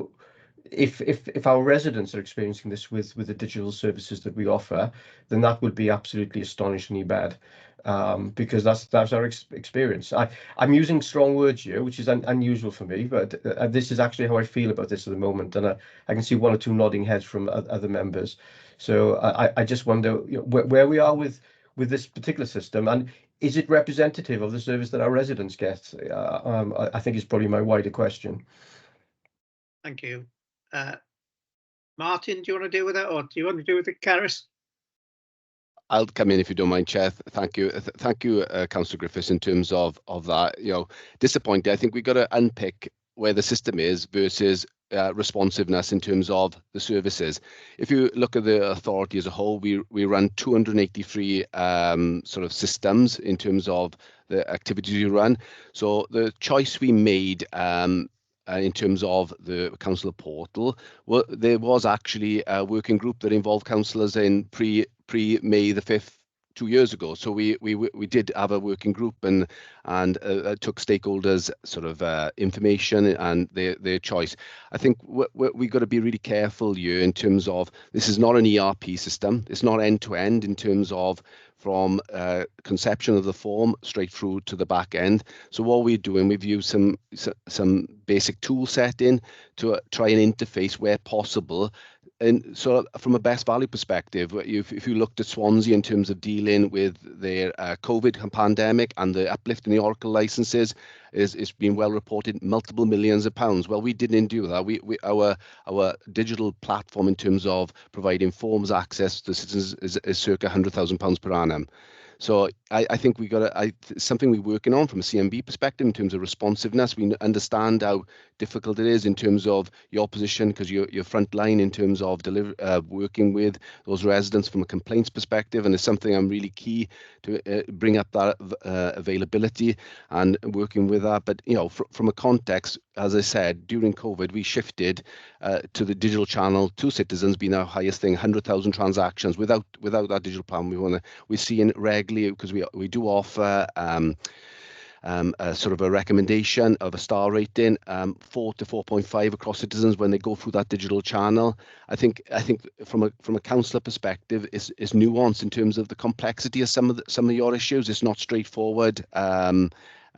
if our residents are experiencing this with the digital services that we offer, then that would be absolutely astonishingly bad, because that's our experience. I'm using strong words here, which is unusual for me, but this is actually how I feel about this at the moment, and I can see 1 or 2 nodding heads from other members. So I just wonder, you know, where we are with this particular system, and is it representative of the service that our residents get? I think is probably my wider question. Thank you. Martin, do you want to deal with that, or do you want to deal with it, Caris? I'll come in if you don't mind, Chair. Thank you, Councillor Griffiths. In terms of that, you know, disappointed. I think we've got to unpick where the system is versus responsiveness in terms of the services. If you look at the authority as a whole, we run 283 sort of systems in terms of the activities we run. So the choice we made in terms of the councillor portal, well, there was actually a working group that involved councillors in pre-May the 5th 2 years ago. So we did have a working group and took stakeholders sort of information and their choice. I think we got to be really careful here in terms of, this is not an ERP system. It's not end to end in terms of from conception of the form straight through to the back end. So what we're doing, we've used some basic tool setting to try and interface where possible. And so from a best value perspective, if you looked at Swansea in terms of dealing with their COVID pandemic and the uplift in the Oracle licenses, it's been well reported, multiple millions of pounds. Well, we didn't do that. Our digital platform in terms of providing forms access to citizens is circa £100,000 per annum. So I think we got something we're working on from a CMB perspective in terms of responsiveness. We understand how difficult it is in terms of your position, because you're front line in terms of working with those residents from a complaints perspective, and it's something I'm really key to bring up that availability and working with that. But you know, from a context, as I said, during COVID, we shifted to the digital channel to citizens being our highest thing, 100,000 transactions. Without that digital plan, we're seeing regularly, because we do offer a sort of a recommendation of a star rating, 4 to 4.5 across citizens when they go through that digital channel. I think from a councillor perspective, is nuance in terms of the complexity of some of your issues. It's not straightforward.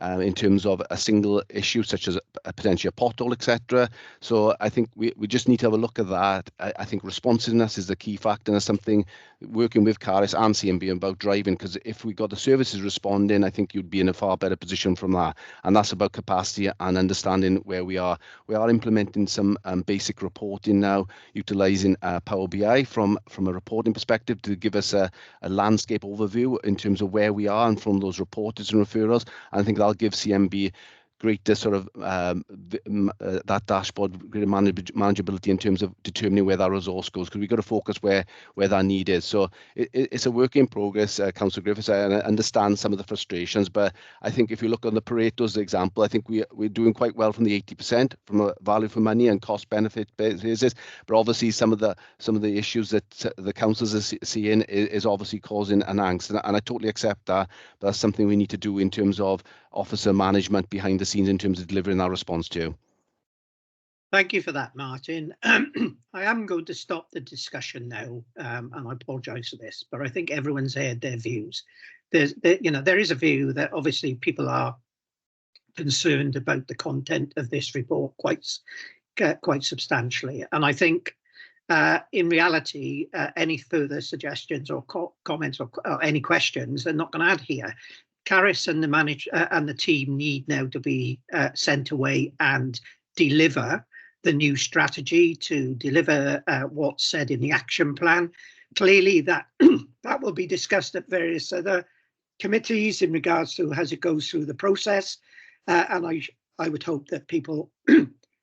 in terms of a single issue such as a potentially a pothole, etc. So I think we just need to have a look at that. I think responsiveness is the key factor, and something working with Caris and CMB about driving, because if we got the services responding, I think you'd be in a far better position from that. And that's about capacity and understanding where we are. We are implementing some basic reporting now, utilizing Power BI from a reporting perspective to give us a landscape overview in terms of where we are and from those reports and referrals. And I think that'll give CMB greater sort of that dashboard, greater manageability in terms of determining where that resource goes, because we've got to focus where that need is. So it's a work in progress, Councillor Griffiths. I understand some of the frustrations, but I think if you look on the Pareto's example, I think we're doing quite well from the 80% from a value for money and cost benefit basis. But obviously some of the issues that the councils are seeing is obviously causing an angst, and I totally accept that. But that's something we need to do in terms of officer management behind the scenes in terms of delivering our response to. Thank you for that, Martin. I am going to stop the discussion now, and I apologise for this, but I think everyone's heard their views. There is a view that obviously people are concerned about the content of this report quite substantially, and I think in reality, any further suggestions or comments or any questions they're not going to add here. Caris and the team need now to be sent away and deliver the new strategy, to deliver what's said in the action plan. Clearly, that will be discussed at various other committees in regards to as it goes through the process, and I would hope that people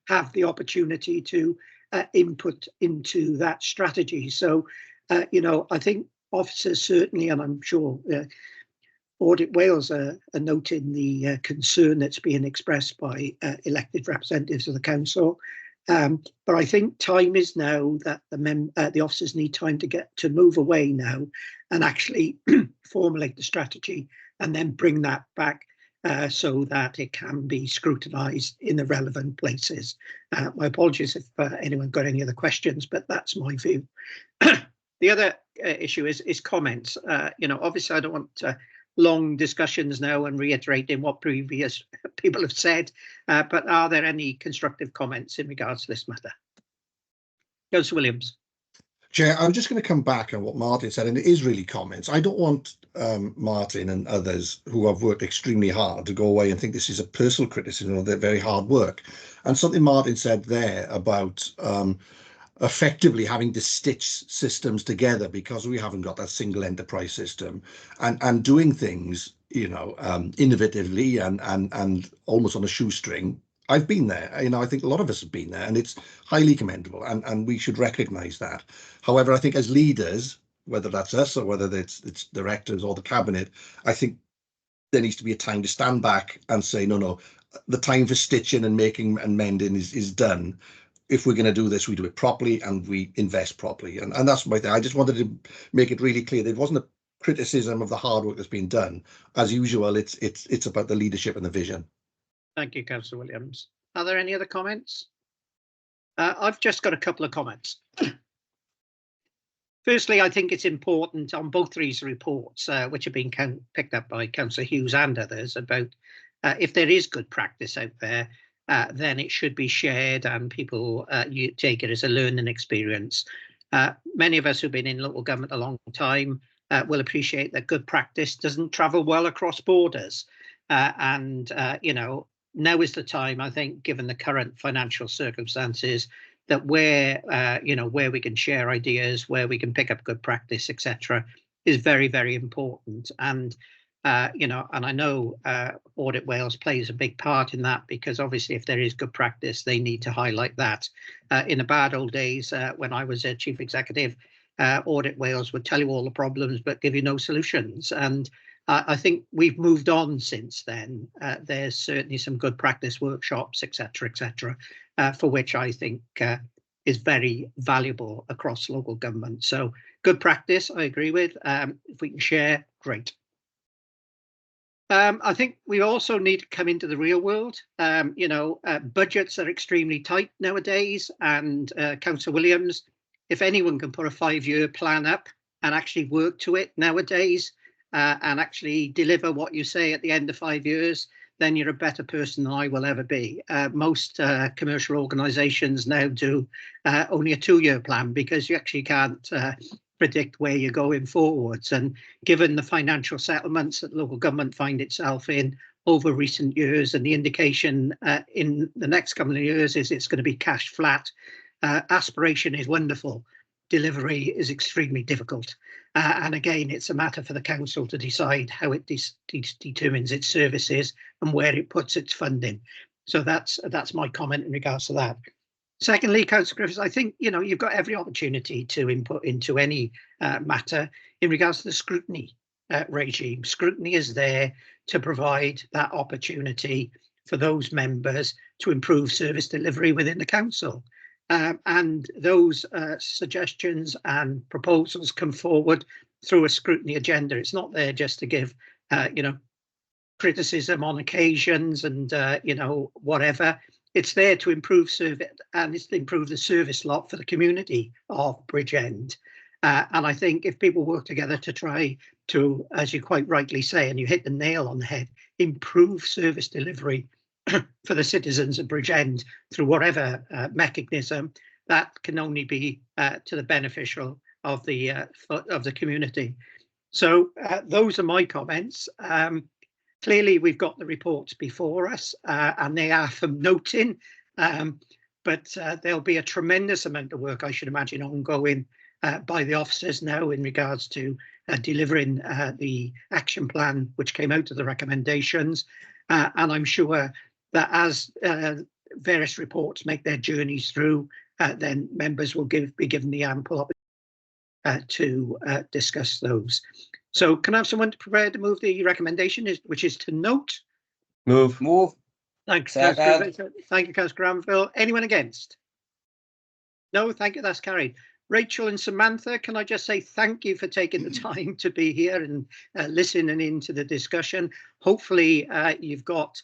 have the opportunity to input into that strategy. So, I think officers certainly, and I'm sure Audit Wales are noting the concern that's being expressed by elected representatives of the council. But I think time is now that the officers need time to move away now and actually formulate the strategy and then bring that back so that it can be scrutinised in the relevant places. My apologies if anyone got any other questions, but that's my view. The other issue is comments. Obviously I don't want long discussions now and reiterating what previous people have said, but are there any constructive comments in regards to this matter? Councillor Williams. Chair, I'm just going to come back on what Martin said, and it is really comments. I don't want Martin and others who have worked extremely hard to go away and think this is a personal criticism of their very hard work. And something Martin said there about effectively having to stitch systems together because we haven't got that single enterprise system, and doing things, innovatively and almost on a shoestring. I've been there. I think a lot of us have been there, and it's highly commendable, and we should recognise that. However, I think as leaders, whether that's us or whether it's directors or the cabinet, I think there needs to be a time to stand back and say, no, the time for stitching and making and mending is done. If we're going to do this, we do it properly and we invest properly. And that's my thing. I just wanted to make it really clear that it wasn't a criticism of the hard work that's been done. As usual, it's about the leadership and the vision. Thank you, Councillor Williams. Are there any other comments? I've just got a couple of comments. Firstly, I think it's important on both these reports, which have been picked up by Councillor Hughes and others, about if there is good practice out there, then it should be shared and people you take it as a learning experience. Many of us who've been in local government a long time will appreciate that good practice doesn't travel well across borders. Now is the time, I think, given the current financial circumstances, that where we can share ideas, where we can pick up good practice, etc., is very, very important. And and I know Audit Wales plays a big part in that, because obviously if there is good practice, they need to highlight that. In the bad old days, when I was a chief executive, Audit Wales would tell you all the problems but give you no solutions. And I think we've moved on since then. There's certainly some good practice workshops, etc., for which I think is very valuable across local government. So good practice, I agree with. If we can share, great. I think we also need to come into the real world. Budgets are extremely tight nowadays, and Councillor Williams, if anyone can put a 5-year plan up and actually work to it nowadays, and actually deliver what you say at the end of 5 years, then you're a better person than I will ever be. Most commercial organisations now do only a 2-year plan, because you actually can't predict where you're going forwards. And given the financial settlements that local government find itself in over recent years, and the indication in the next couple of years is it's going to be cash flat, aspiration is wonderful. Delivery is extremely difficult. And again, it's a matter for the council to decide how it determines its services and where it puts its funding. So that's my comment in regards to that. Secondly, Councillor Griffiths, I think you've got every opportunity to input into any matter in regards to the scrutiny regime. Scrutiny is there to provide that opportunity for those members to improve service delivery within the council. And those suggestions and proposals come forward through a scrutiny agenda. It's not there just to give, criticism on occasions and, whatever. It's there to improve service, and it's to improve the service lot for the community of Bridgend. And I think if people work together to try to, as you quite rightly say, and you hit the nail on the head, improve service delivery for the citizens of Bridgend through whatever mechanism, that can only be to the beneficial of the community. So those are my comments. Clearly, we've got the reports before us, and they are from noting, but there'll be a tremendous amount of work, I should imagine, ongoing by the officers now in regards to delivering the action plan which came out of the recommendations. And I'm sure that as various reports make their journeys through, then members will be given the ample opportunity to discuss those. So can I have someone prepare to move the recommendation, which is to note? Move. Thanks, Councillor. Thank you, Councillor Granville. Anyone against? No, thank you, that's carried. Rachel and Samantha, can I just say thank you for taking the time to be here and listening into the discussion. Hopefully you've got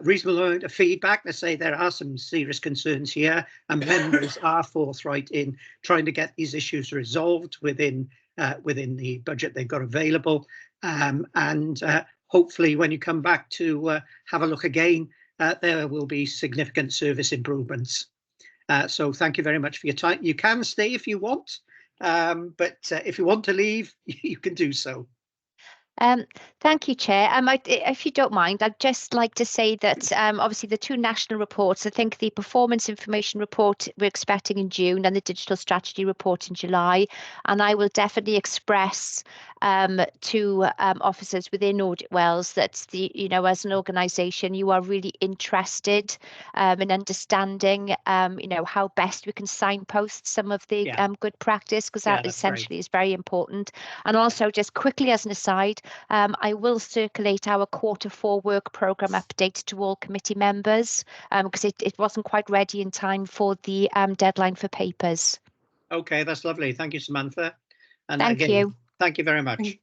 reasonable amount of feedback to say there are some serious concerns here, and members are forthright in trying to get these issues resolved within the budget they've got available. And hopefully when you come back to have a look again, there will be significant service improvements. So thank you very much for your time. You can stay if you want, but if you want to leave, you can do so. Thank you, Chair. If you don't mind, I'd just like to say that obviously the 2 national reports, I think the performance information report we're expecting in June and the digital strategy report in July, and I will definitely express to officers within Audit Wells that as an organisation, you are really interested in understanding how best we can signpost some of the good practice, because that essentially is very important. And also, just quickly as an aside, I will circulate our Q4 work programme update to all committee members because it wasn't quite ready in time for the deadline for papers. Okay, that's lovely. Thank you, Samantha. And Thank you. Thank you very much.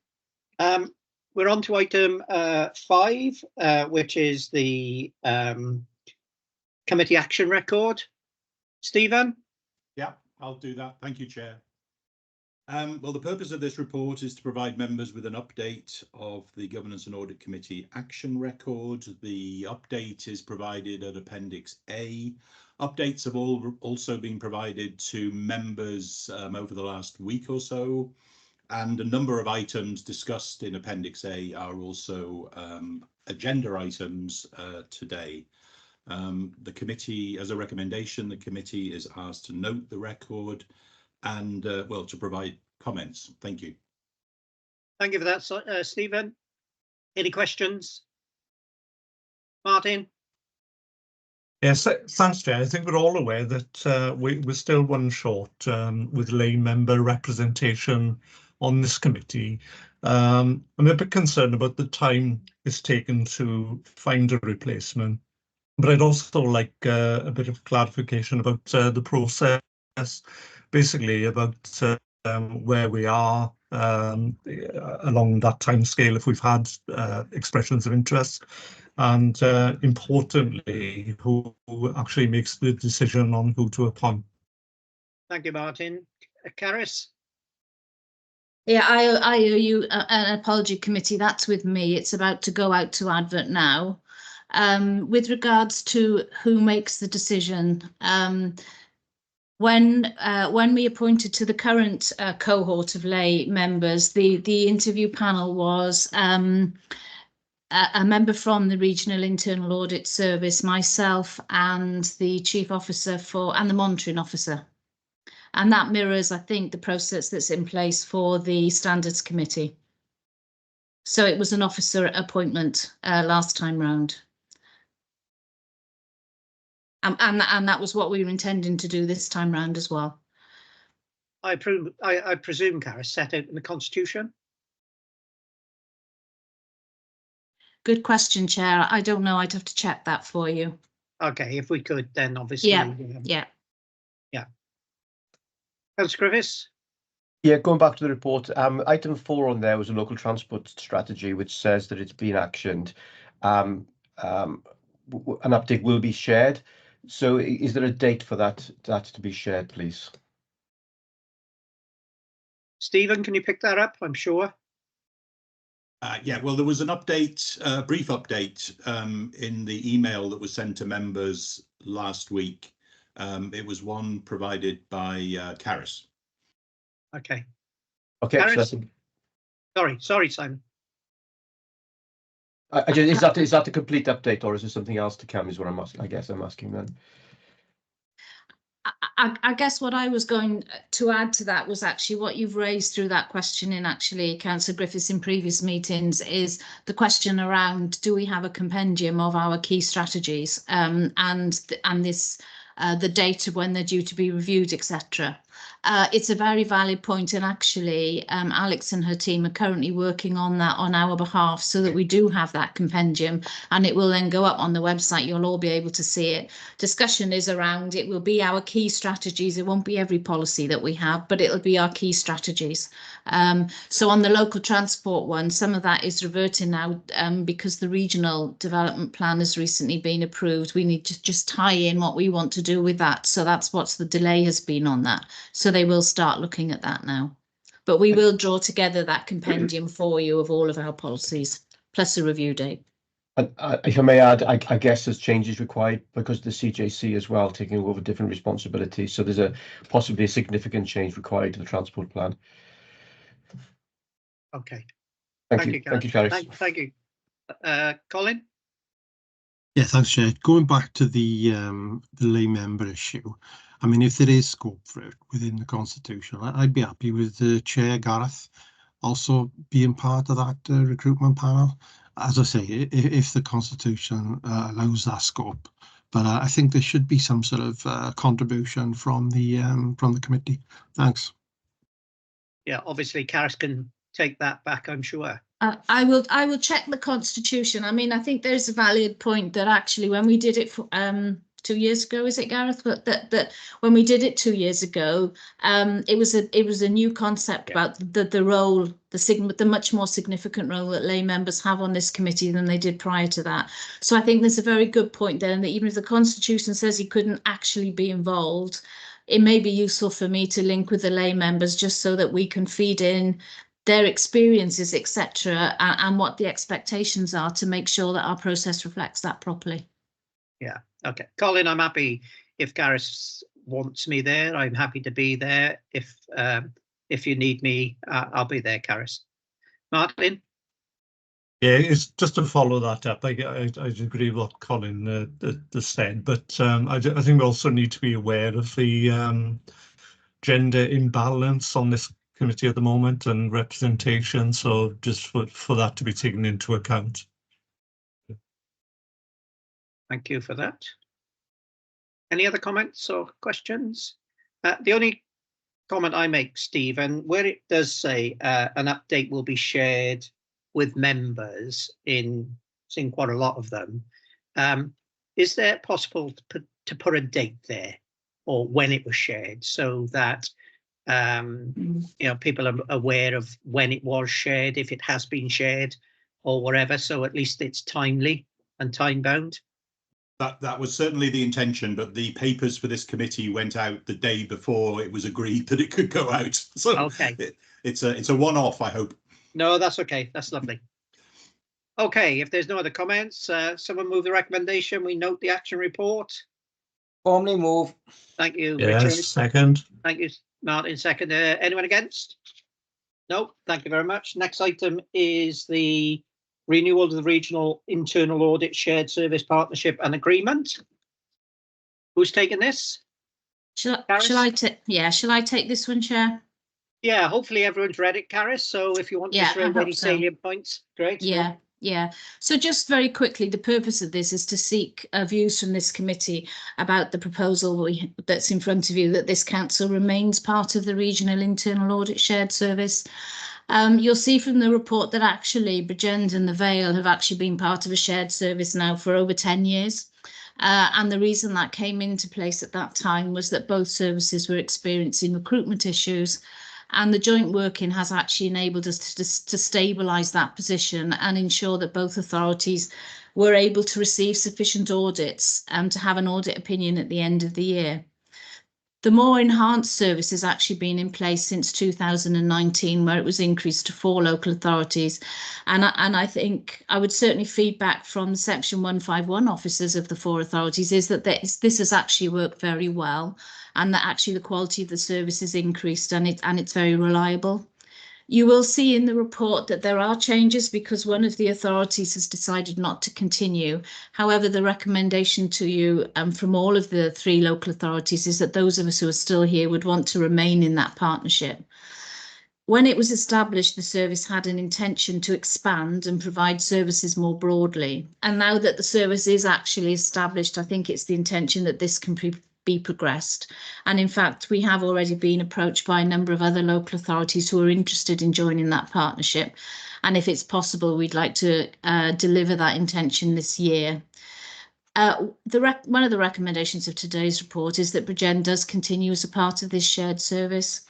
We're on to item 5, which is the committee action record. Stephen? Yeah, I'll do that. Thank you, Chair. Well, the purpose of this report is to provide members with an update of the Governance and Audit Committee action record. The update is provided at Appendix A. Updates have also been provided to members over the last week or so, and a number of items discussed in Appendix A are also agenda items today. The committee, as a recommendation, the committee is asked to note the record and well, to provide comments. Thank you. Thank you for that, Stephen. Any questions? Martin? Yes, thanks, Chair. I think we're all aware that we're still one short with lay member representation on this committee. I'm a bit concerned about the time it's taken to find a replacement, but I'd also like a bit of clarification about the process, basically about where we are along that timescale, if we've had expressions of interest, and importantly, who actually makes the decision on who to appoint. Thank you, Martin. Caris? Yeah, I owe you an apology committee. That's with me. It's about to go out to advert now. With regards to who makes the decision, when we appointed to the current cohort of lay members, the interview panel was a member from the Regional Internal Audit Service, myself, and the Chief Officer and the Monitoring Officer. And that mirrors, I think, the process that's in place for the Standards Committee. So it was an officer appointment last time round. And that was what we were intending to do this time round as well. I presume, Karis, set out in the Constitution? Good question, Chair. I don't know. I'd have to check that for you. Okay, if we could, then obviously. Yeah. Councillor Griffiths? Yeah, going back to the report, item 4 on there was a local transport strategy, which says that it's been actioned. An update will be shared. So is there a date for that to be shared, please? Stephen, can you pick that up? I'm sure. Yeah, well, there was an update, brief update in the email that was sent to members last week. It was one provided by Karis. Okay. Okay. Karis? Sorry, Simon. Is that the complete update, or is there something else to come? Is what I'm asking. I guess I'm asking then. I guess what I was going to add to that was actually what you've raised through that question in actually Councillor Griffiths in previous meetings is the question around, do we have a compendium of our key strategies and this the date of when they're due to be reviewed, etc. It's a very valid point, and actually Alex and her team are currently working on that on our behalf so that we do have that compendium, and it will then go up on the website. You'll all be able to see it. Discussion is around, it will be our key strategies. It won't be every policy that we have, but it'll be our key strategies. So on the local transport one, some of that is reverting now because the regional development plan has recently been approved. We need to just tie in what we want to do with that. So that's what's the delay has been on that. So they will start looking at that now. But we will draw together that compendium for you of all of our policies, plus a review date. If I may add, I guess there's changes required because the CJC as well taking over different responsibilities. So there's possibly a significant change required to the transport plan. Okay. Thank you. Thank you, Karis. Thank you. Colin? Yeah, thanks, Chair. Going back to the lay member issue, I mean, if there is scope for it within the Constitution, I'd be happy with the Chair, Gareth, also being part of that recruitment panel. As I say, if the Constitution allows that scope, but I think there should be some sort of contribution from the committee. Thanks. Yeah, obviously, Karis can take that back, I'm sure. I will check the Constitution. I mean, I think there's a valid point that actually when we did it for 2 years ago, is it, Gareth? But that when we did it 2 years ago, it was a new concept about the role, the much more significant role that lay members have on this committee than they did prior to that. So I think there's a very good point there, and that even if the Constitution says he couldn't actually be involved, it may be useful for me to link with the lay members just so that we can feed in their experiences, etc., and what the expectations are to make sure that our process reflects that properly. Yeah, okay. Colin, I'm happy if Karis wants me there. I'm happy to be there. If you need me, I'll be there, Karis. Martin? Yeah, it's just to follow that up. I agree with what Colin said, but I think we also need to be aware of the gender imbalance on this committee at the moment and representation, so just for that to be taken into account. Thank you for that. Any other comments or questions? The only comment I make, Stephen, where it does say an update will be shared with members in quite a lot of them, is there possible to put a date there or when it was shared so that you know, people are aware of when it was shared, if it has been shared or whatever, so at least it's timely and time bound? That was certainly the intention, but the papers for this committee went out the day before it was agreed that it could go out. So okay, it's a one-off, I hope. No, that's okay. That's lovely. Okay, if there's no other comments, someone move the recommendation. We note the action report. Formally move. Thank you, Yes, Richard. second. Thank you, Martin. Second. Anyone against? No, thank you very much. Next item is the renewal of the Regional Internal Audit Shared Service Partnership and Agreement. Who's taking this? Shall I take? Yeah, shall I take this one, Chair? Yeah, hopefully everyone's read it, Caris. So if you want Yeah, to throw I any hope so. salient points, great. Yeah, yeah. So just very quickly, the purpose of this is to seek views from this committee about the proposal that's in front of you, that this council remains part of the Regional Internal Audit Shared Service. You'll see from the report that actually Bridgend and the Vale have actually been part of a shared service now for over 10 years. And the reason that came into place at that time was that both services were experiencing recruitment issues, and the joint working has actually enabled us to stabilise that position and ensure that both authorities were able to receive sufficient audits and to have an audit opinion at the end of the year. The more enhanced service has actually been in place since 2019, where it was increased to 4 local authorities. And I think I would certainly feedback from Section 151 officers of the 4 authorities is that this has actually worked very well, and that actually the quality of the service is increased, and it's very reliable. You will see in the report that there are changes because one of the authorities has decided not to continue. However, the recommendation to you from all of the 3 local authorities is that those of us who are still here would want to remain in that partnership. When it was established, the service had an intention to expand and provide services more broadly. And now that the service is actually established, I think it's the intention that this can be progressed. And in fact, we have already been approached by a number of other local authorities who are interested in joining that partnership. And if it's possible, we'd like to deliver that intention this year. One of the recommendations of today's report is that Bridgend does continue as a part of this shared service.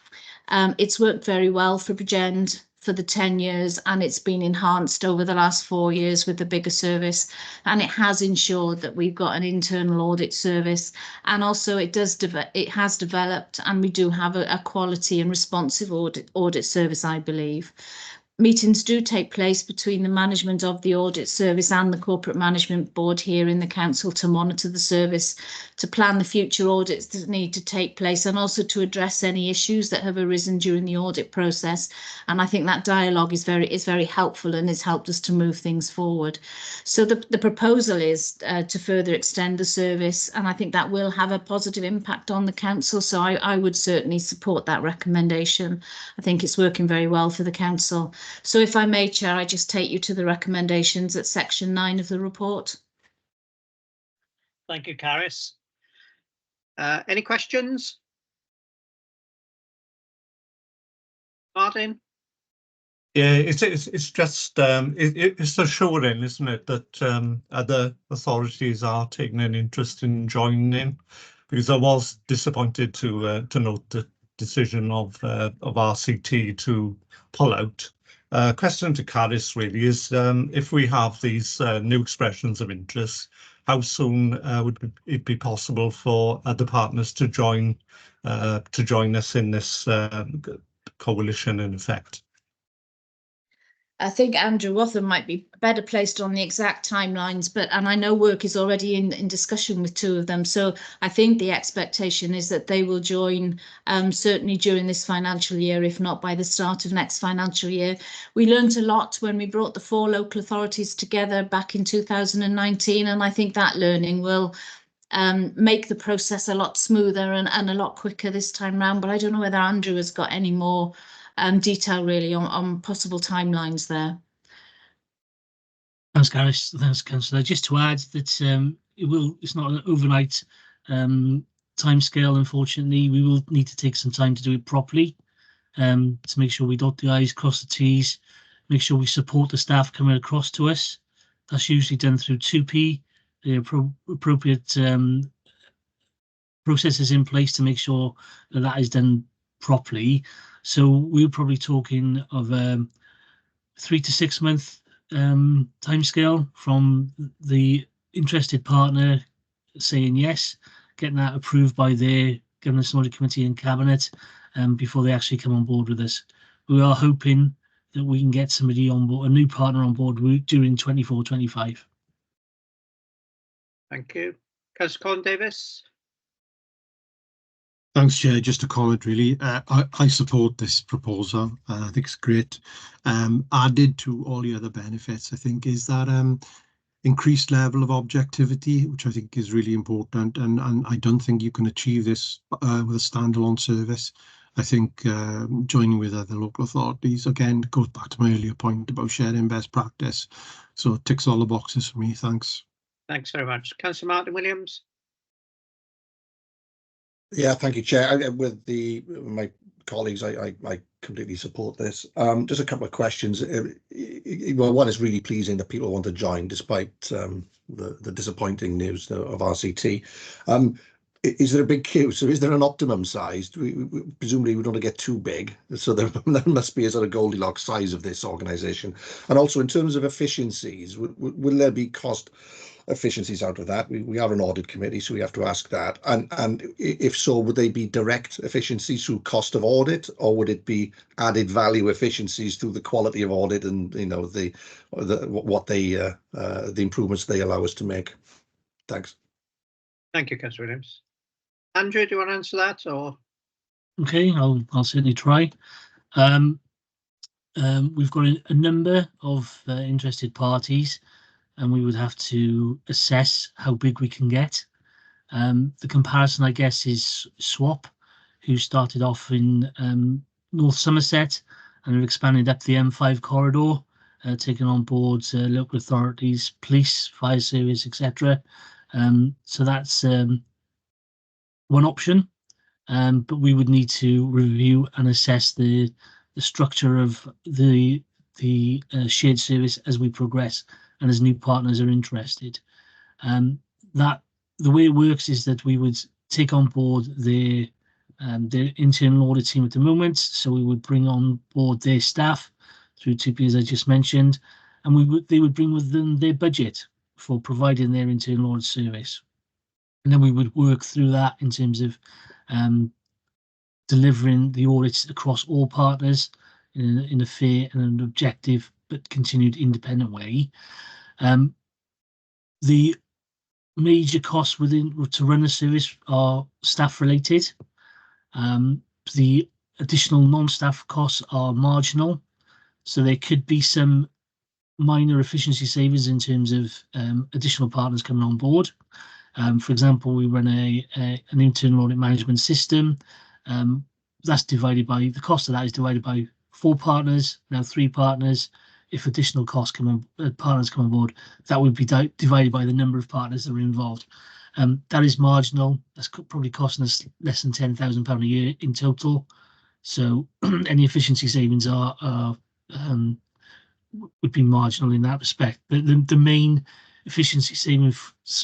It's worked very well for Bridgend for the 10 years, and it's been enhanced over the last 4 years with the bigger service, and it has ensured that we've got an internal audit service, and also it has developed, and we do have a quality and responsive audit service, I believe. Meetings do take place between the management of the audit service and the corporate management board here in the council to monitor the service, to plan the future audits that need to take place, and also to address any issues that have arisen during the audit process. And I think that dialogue is very helpful and has helped us to move things forward. So the proposal is to further extend the service, and I think that will have a positive impact on the council. So I would certainly support that recommendation. I think it's working very well for the council. So if I may, Chair, I just take you to the recommendations at section 9 of the report. Thank you, Caris. Any questions? Martin? Yeah, it's just it's assuring, isn't it, that other authorities are taking an interest in joining, because I was disappointed to note the decision of RCT to pull out. Question to Caris really is, if we have these new expressions of interest, how soon would it be possible for other partners to join us in this coalition in effect? I think Andrew Wathen might be better placed on the exact timelines, and I know work is already in discussion with 2 of them. So I think the expectation is that they will join certainly during this financial year, if not by the start of next financial year. We learned a lot when we brought the 4 local authorities together back in 2019, and I think that learning will make the process a lot smoother and a lot quicker this time round. But I don't know whether Andrew has got any more detail really on possible timelines there. Thanks, Caris. Thanks, Councillor. Just to add that it's not an overnight timescale, unfortunately. We will need to take some time to do it properly, to make sure we dot the I's, cross the T's, make sure we support the staff coming across to us. That's usually done through 2P, the appropriate processes in place to make sure that is done properly. So we're probably talking of 3 to 6 month timescale from the interested partner saying yes, getting that approved by their Governance and Audit Committee and Cabinet before they actually come on board with us. We are hoping that we can get somebody on board, a new partner on board during 24-25. Thank you. Councillor Colin Davis. Thanks, Chair. Just a comment, really. I support this proposal. I think it's great. Added to all the other benefits, I think, is that increased level of objectivity, which I think is really important. And I don't think you can achieve this with a standalone service. I think joining with other local authorities, again, goes back to my earlier point about sharing best practice. So it ticks all the boxes for me. Thanks. Thanks very much. Councillor Martin Williams. Yeah, thank you, Chair. With my colleagues, I completely support this. Just a couple of questions. Well, one is really pleasing that people want to join despite the disappointing news of RCT. Is there a big queue? So is there an optimum size? Presumably we don't want to get too big. So there must be a sort of Goldilocks size of this organisation. And also in terms of efficiencies, will there be cost efficiencies out of that? We are an audit committee, so we have to ask that. And if so, would they be direct efficiencies through cost of audit, or would it be added value efficiencies through the quality of audit and, you know, the improvements they allow us to make? Thanks. Thank you, Councillor Williams. Andrew, do you want to answer that, or? Okay, I'll certainly try. We've got a number of interested parties, and we would have to assess how big we can get. The comparison, I guess, is Swap, who started off in North Somerset and have expanded up the M5 corridor, taking on board local authorities, police, fire service, etc. So that's one option, but we would need to review and assess the structure of the shared service as we progress and as new partners are interested. That the way it works is that we would take on board their internal audit team at the moment, so we would bring on board their staff through 2P, as I just mentioned, and they would bring with them their budget for providing their internal audit service. And then we would work through that in terms of delivering the audits across all partners in a fair and an objective but continued independent way. The major costs to run the service are staff related. The additional non-staff costs are marginal, so there could be some minor efficiency savings in terms of additional partners coming on board. For example, we run an internal audit management system. That's divided by, the cost of that is divided by 4 partners, now 3 partners. If additional costs partners come on board, that would be divided by the number of partners that are involved. That is marginal. That's probably costing us less than £10,000 a year in total. So any efficiency savings would be marginal in that respect. But the main efficiency saving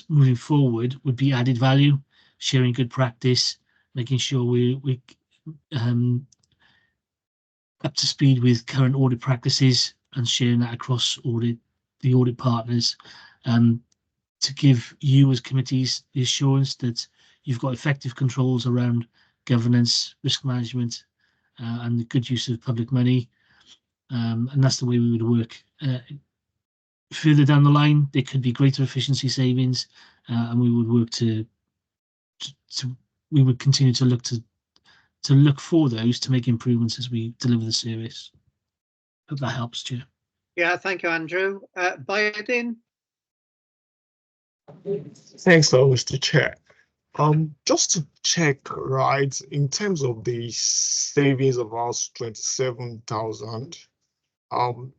moving forward would be added value, sharing good practice, making sure we up to speed with current audit practices and sharing that across the audit partners, to give you as committees the assurance that you've got effective controls around governance, risk management, and the good use of public money. And that's the way we would work. Further down the line, there could be greater efficiency savings, and we would work we would continue to look for those to make improvements as we deliver the service. Hope that helps, Chair. Yeah, thank you, Andrew. Bayadin. Thanks, Mr. Chair. Just to check, right, in terms of the savings of around 27,000,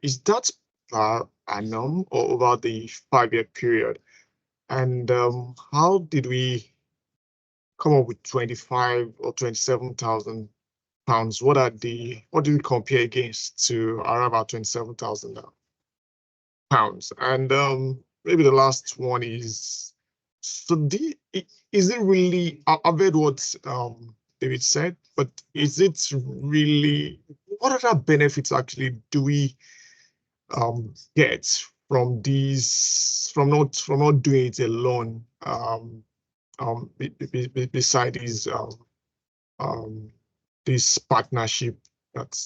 is that per annum or over the 5-year period? And how did we come up with 25 or 27,000 pounds? What do we compare against to arrive at 27,000 pounds? And maybe the last one is, so is it really, I've heard what David said, but is it really, what other benefits actually do we get from these, from not doing it alone, beside this partnership that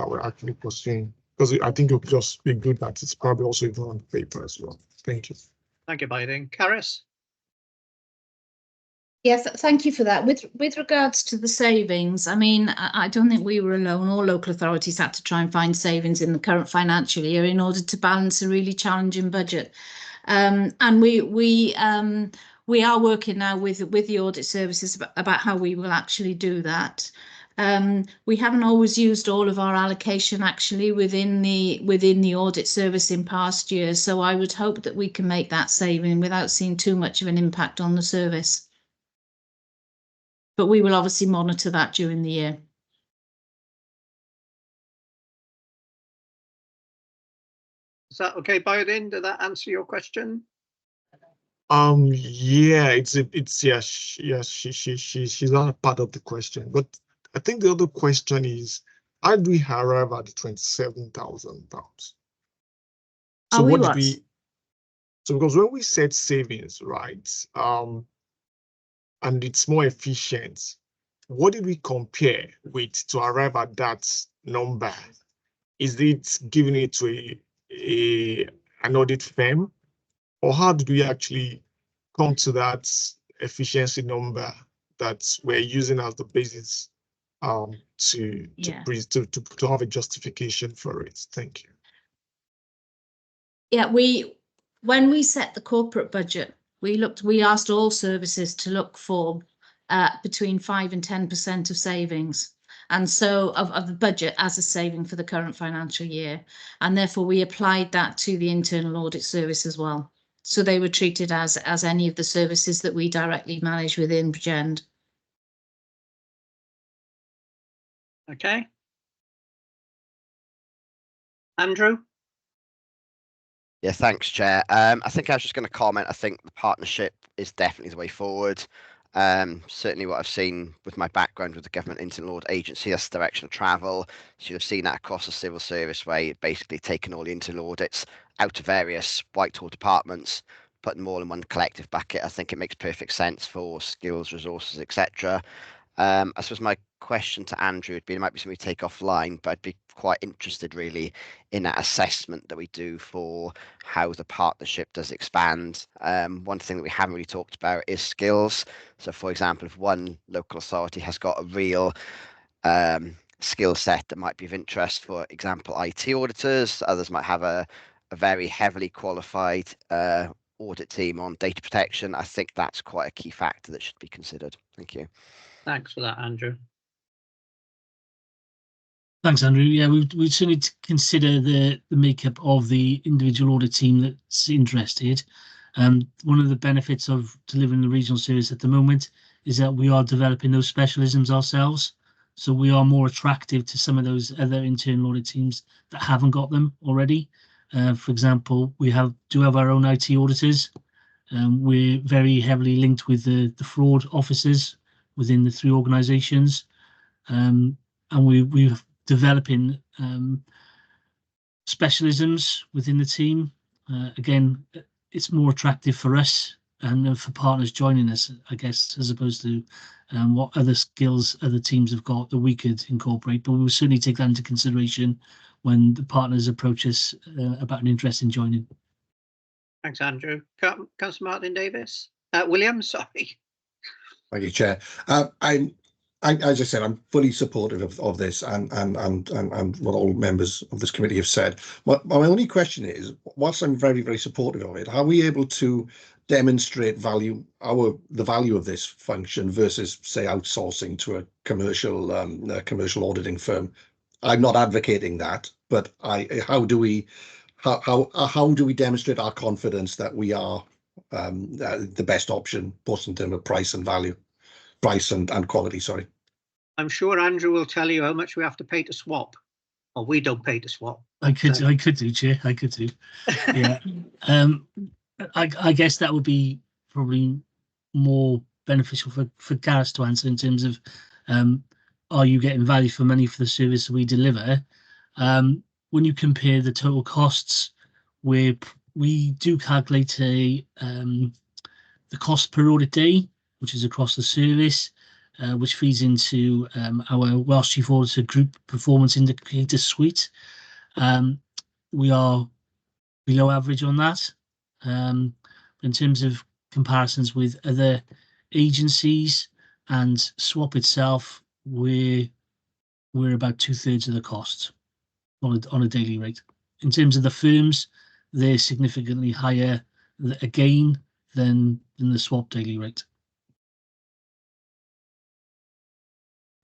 we're actually pursuing? because I think it would just be good that it's probably also even on paper as well. Thank you. Thank you, Biden. Karis? Yes, thank you for that. With regards to the savings, I mean, I don't think we were alone. All local authorities had to try and find savings in the current financial year in order to balance a really challenging budget. And we are working now with the audit services about how we will actually do that. We haven't always used all of our allocation actually within the audit service in past years. So I would hope that we can make that saving without seeing too much of an impact on the service. But we will obviously monitor that during the year. Is that okay, Biden? Did that answer your question? Yeah, she's not a part of the question, but I think the other question is, how do we arrive at the £27,000? So what did we? So because when we said savings, right, and it's more efficient, what did we compare with to arrive at that number? Is it giving it to an audit firm, or how did we actually come to that efficiency number that we're using as the basis to have a justification for it? Thank you. Yeah, when we set the corporate budget, we asked all services to look for between 5 and 10% of savings, and so of the budget as a saving for the current financial year, and therefore we applied that to the internal audit service as well. So they were treated as any of the services that we directly manage within Bridgend. Okay. Andrew? Yeah, thanks, Chair. I think I was just going to comment. I think the partnership is definitely the way forward. Certainly what I've seen with my background with the Government Internal Audit Agency, that's the direction of travel. So you've seen that across the civil service, where you've basically taken all the internal audits out of various Whitehall departments, put them all in one collective bucket. I think it makes perfect sense for skills, resources, etc. I suppose my question to Andrew would be, it might be something we take offline, but I'd be quite interested really in that assessment that we do for how the partnership does expand. One thing that we haven't really talked about is skills. So for example, if one local authority has got a real skill set that might be of interest, for example, IT auditors, others might have a very heavily qualified audit team on data protection. I think that's quite a key factor that should be considered. Thank you. Thanks for that, Andrew. Thanks, Andrew. Yeah, we certainly consider the makeup of the individual audit team that's interested. One of the benefits of delivering the regional service at the moment is that we are developing those specialisms ourselves. So we are more attractive to some of those other internal audit teams that haven't got them already. For example, we do have our own IT auditors. We're very heavily linked with the fraud officers within the 3 organisations, and we're developing specialisms within the team. Again, it's more attractive for us and for partners joining us, I guess, as opposed to what other skills other teams have got that we could incorporate. But we'll certainly take that into consideration when the partners approach us about an interest in joining. Thanks, Andrew. Councillor Martin Davis. William, sorry. Thank you, Chair. As I said, I'm fully supportive of this and what all members of this committee have said. My only question is, whilst I'm very, very supportive of it, are we able to demonstrate the value of this function versus, say, outsourcing to a commercial auditing firm? I'm not advocating that, but how do we demonstrate our confidence that we are the best option, both in terms of price and value? Price and quality, sorry. I'm sure Andrew will tell you how much we have to pay to swap, or we don't pay to swap. I could do, Chair. I could do. Yeah. I guess that would be probably more beneficial for Gareth to answer in terms of are you getting value for money for the service we deliver? When you compare the total costs, we do calculate the cost per audit day, which is across the service, which feeds into our Welsh Chief Auditor Group Performance Indicator Suite. We are below average on that. In terms of comparisons with other agencies and swap itself, we're about 2/3 of the cost on a daily rate. In terms of the firms, they're significantly higher again than the swap daily rate.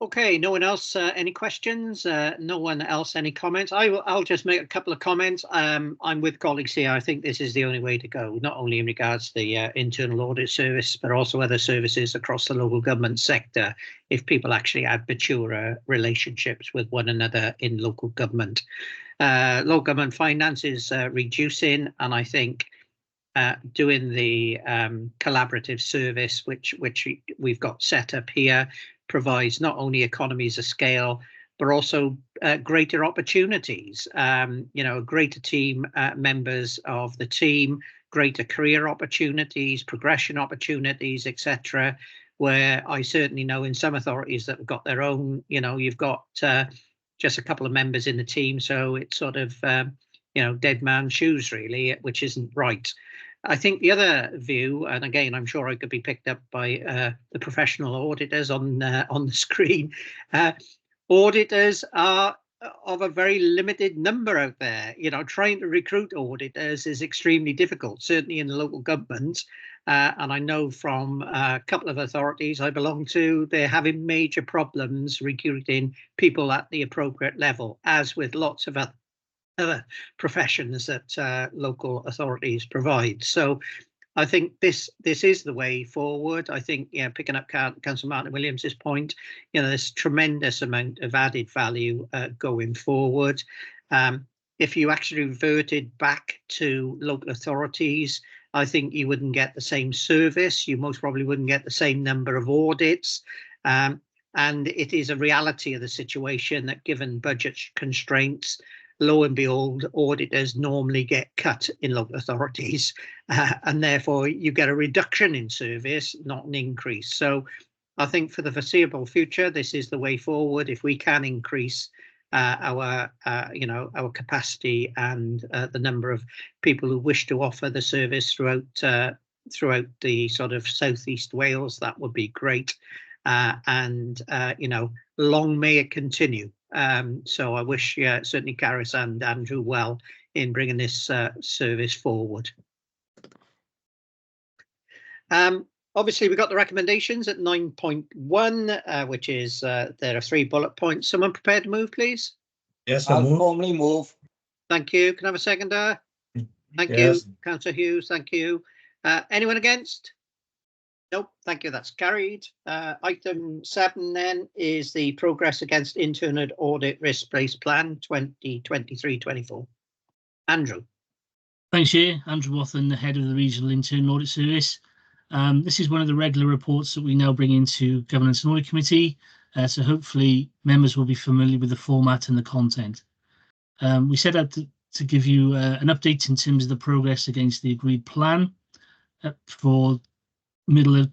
Okay, no one else, any questions? No one else, any comments? I'll just make a couple of comments. I'm with colleagues here. I think this is the only way to go, not only in regards to the internal audit service, but also other services across the local government sector, if people actually had mature relationships with one another in local government. Local government finance is reducing, and I think doing the collaborative service, which we've got set up here, provides not only economies of scale, but also greater opportunities. Greater team members of the team, greater career opportunities, progression opportunities, etc. Where I certainly know in some authorities that have got their own, you've got just a couple of members in the team, so it's sort of dead man's shoes really, which isn't right. I think the other view, and again, I'm sure I could be picked up by the professional auditors on the screen. Auditors are of a very limited number out there. Trying to recruit auditors is extremely difficult, certainly in the local government. And I know from a couple of authorities I belong to, they're having major problems recruiting people at the appropriate level, as with lots of other professions that local authorities provide. So I think this is the way forward. I think, picking up Councillor Martin Williams's point, there's tremendous amount of added value going forward. If you actually reverted back to local authorities, I think you wouldn't get the same service. You most probably wouldn't get the same number of audits. And it is a reality of the situation that given budget constraints, lo and behold, auditors normally get cut in local authorities, and therefore you get a reduction in service, not an increase. So I think for the foreseeable future, this is the way forward. If we can increase our capacity and the number of people who wish to offer the service throughout the sort of southeast Wales, that would be great. Long may it continue. So I wish certainly Caris and Andrew well in bringing this service forward. Obviously, we got the recommendations at 9.1, which is there are 3 bullet points. Someone prepared to move, please? Yes, I'll formally move. Thank you. Can I have a seconder? Thank Yes. you, Councillor Hughes. Thank you. Anyone against? Nope, thank you, that's carried. Item 7 then is the progress against internal audit risk-based plan 2023-24. Andrew. Thanks, Chair. Andrew Wathen, the head of the Regional Internal Audit Service. This is one of the regular reports that we now bring into Governance and Audit Committee, so hopefully members will be familiar with the format and the content. We set out to give you an update in terms of the progress against the agreed plan for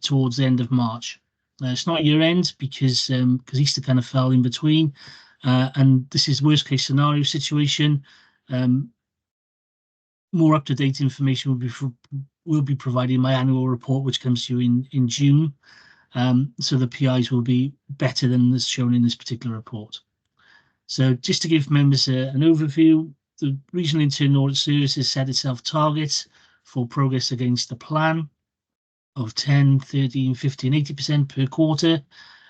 towards the end of March. It's not year end because Easter kind of fell in between, and this is worst case scenario situation. More up-to-date information will be provided in my annual report, which comes to you in June. So the PIs will be better than is shown in this particular report. So just to give members an overview, the Regional Internal Audit Service has set itself targets for progress against the plan of 10, 13, 15, 80% per quarter,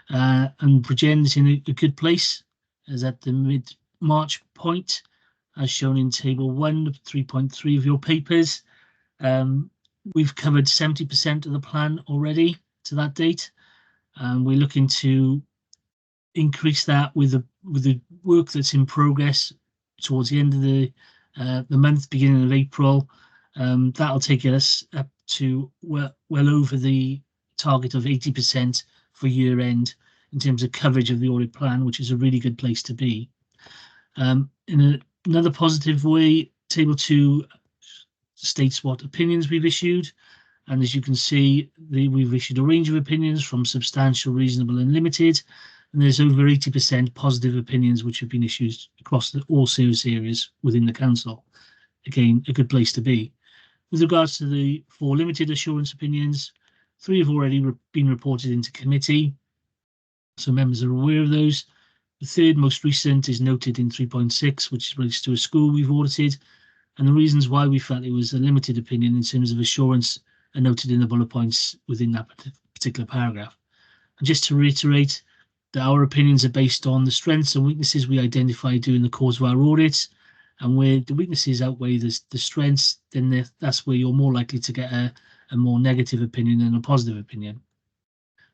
and Bridgend is in a good place, as at the mid-March point, as shown in Table 1 of 3.3 of your papers. We've covered 70% of the plan already to that date, and we're looking to increase that with the work that's in progress towards the end of the month, beginning of April. That'll take us up to well over the target of 80% for year end in terms of coverage of the audit plan, which is a really good place to be. In another positive way, Table 2 states what opinions we've issued, and as you can see, we've issued a range of opinions from substantial, reasonable and limited, and there's over 80% positive opinions which have been issued across all service areas within the council. Again, a good place to be. With regards to the 4 limited assurance opinions, 3 have already been reported into committee, so members are aware of those. The 3rd, most recent, is noted in 3.6, which relates to a school we've audited, and the reasons why we felt it was a limited opinion in terms of assurance are noted in the bullet points within that particular paragraph. And just to reiterate that our opinions are based on the strengths and weaknesses we identified during the course of our audits, and where the weaknesses outweigh the strengths, then that's where you're more likely to get a more negative opinion than a positive opinion.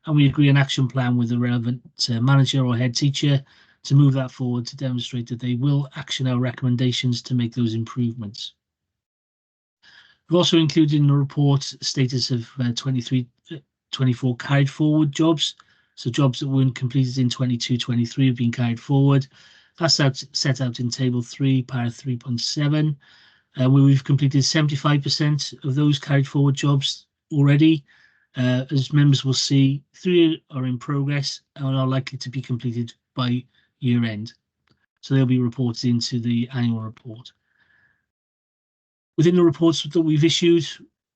And we agree an action plan with the relevant manager or head teacher to move that forward to demonstrate that they will action our recommendations to make those improvements. We've also included in the report status of 23-24 carried forward jobs. So jobs that weren't completed in 22-23 have been carried forward. That's set out in table 3, para 3.7, where we've completed 75% of those carried forward jobs already. As members will see, 3 are in progress and are likely to be completed by year end. So they'll be reported into the annual report. Within the reports that we've issued,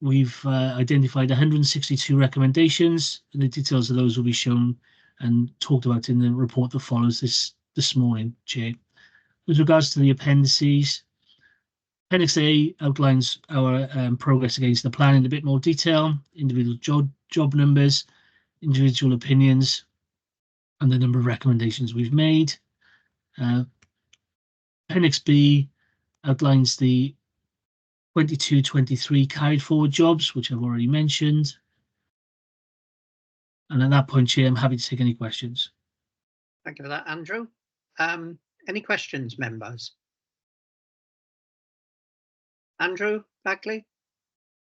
we've identified 162 recommendations, and the details of those will be shown and talked about in the report that follows this morning, Chair. With regards to the appendices, Appendix A outlines our progress against the plan in a bit more detail, individual job numbers, individual opinions, and the number of recommendations we've made. Appendix B outlines the 22-23 carried forward jobs, which I've already mentioned. And at that point, Chair, I'm happy to take any questions. Thank you for that, Andrew. Any questions, members? Andrew Bagley?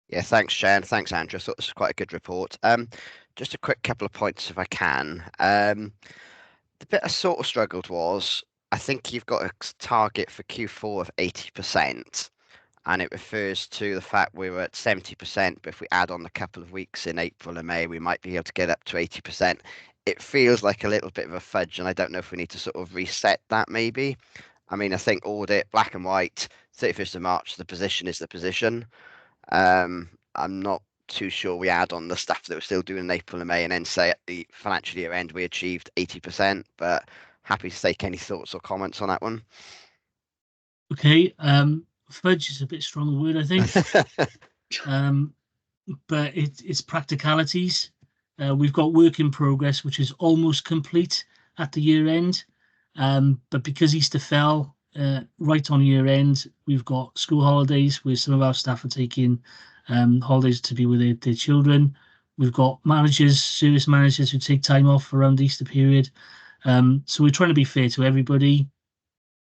Yeah, thanks, Chair, and thanks, Andrew. I thought this was quite a good report. Just a quick couple of points, if I can. The bit I sort of struggled was, I think you've got a target for Q4 of 80%, and it refers to the fact we were at 70%, but if we add on a couple of weeks in April and May, we might be able to get up to 80%. It feels like a little bit of a fudge, and I don't know if we need to sort of reset that maybe. I mean, I think audit, black and white, 31st of March, the position is the position. I'm not too sure we add on the stuff that we're still doing in April and May and then say at the financial year end we achieved 80%, but happy to take any thoughts or comments on that one. Okay, fudge is a bit strong a word, I think. But it's practicalities. We've got work in progress, which is almost complete at the year end. But because Easter fell right on year end, we've got school holidays where some of our staff are taking holidays to be with their children. We've got managers, service managers who take time off around Easter period. So we're trying to be fair to everybody.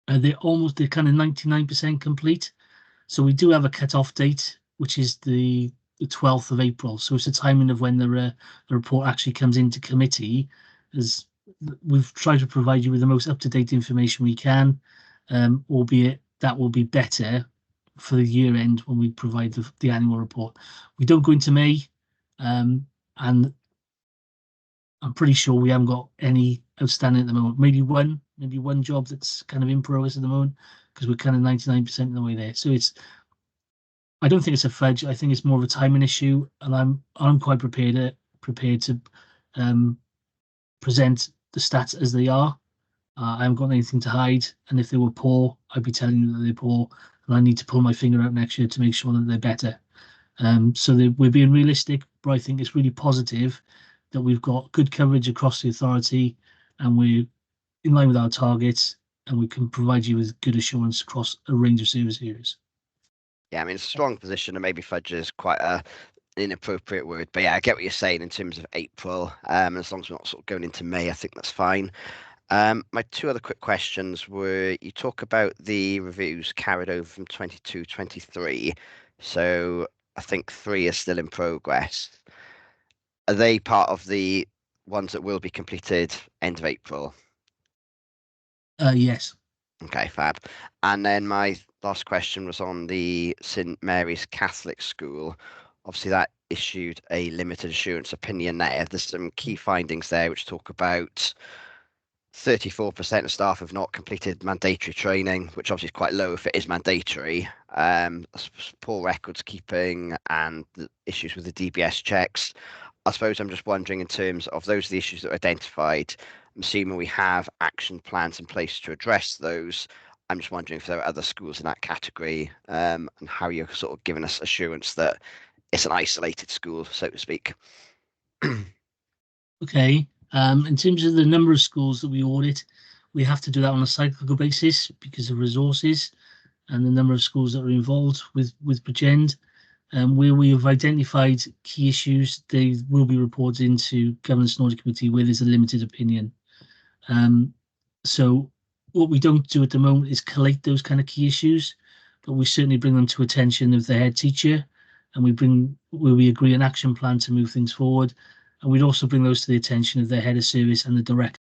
They're kind of 99% complete. So we do have a cut-off date, which is the 12th of April. So it's the timing of when the report actually comes into committee. As we've tried to provide you with the most up-to-date information we can, albeit that will be better for the year end when we provide the annual report. We don't go into May, and I'm pretty sure we haven't got any outstanding at the moment. Maybe one job that's kind of in progress at the moment, because we're kind of 99% of the way there. So I don't think it's a fudge. I think it's more of a timing issue, and I'm quite prepared to present the stats as they are. I haven't got anything to hide, and if they were poor, I'd be telling you that they're poor, and I need to pull my finger out next year to make sure that they're better. So we're being realistic, but I think it's really positive that we've got good coverage across the authority, and we're in line with our targets, and we can provide you with good assurance across a range of service areas. Yeah, I mean, it's a strong position, and maybe fudge is quite an inappropriate word, but yeah, I get what you're saying in terms of April. As long as we're not sort of going into May, I think that's fine. My 2 other quick questions were, you talk about the reviews carried over from 22-23, so I think 3 are still in progress. Are they part of the ones that will be completed end of April? Yes. Okay, fab. And then my last question was on the St Mary's Catholic School. Obviously, that issued a limited assurance opinion there. There's some key findings there which talk about 34% of staff have not completed mandatory training, which obviously is quite low if it is mandatory. Poor records keeping and the issues with the DBS checks. I suppose I'm just wondering, in terms of those are the issues that are identified, I'm assuming we have action plans in place to address those. I'm just wondering if there are other schools in that category, and how you're sort of giving us assurance that it's an isolated school, so to speak. Okay. In terms of the number of schools that we audit, we have to do that on a cyclical basis because of resources and the number of schools that are involved with Bridgend. Where we have identified key issues, they will be reported into Governance and Audit Committee where there's a limited opinion. So what we don't do at the moment is collate those kind of key issues, but we certainly bring them to attention of the head teacher, and we agree an action plan to move things forward. And we'd also bring those to the attention of the head of service and the director.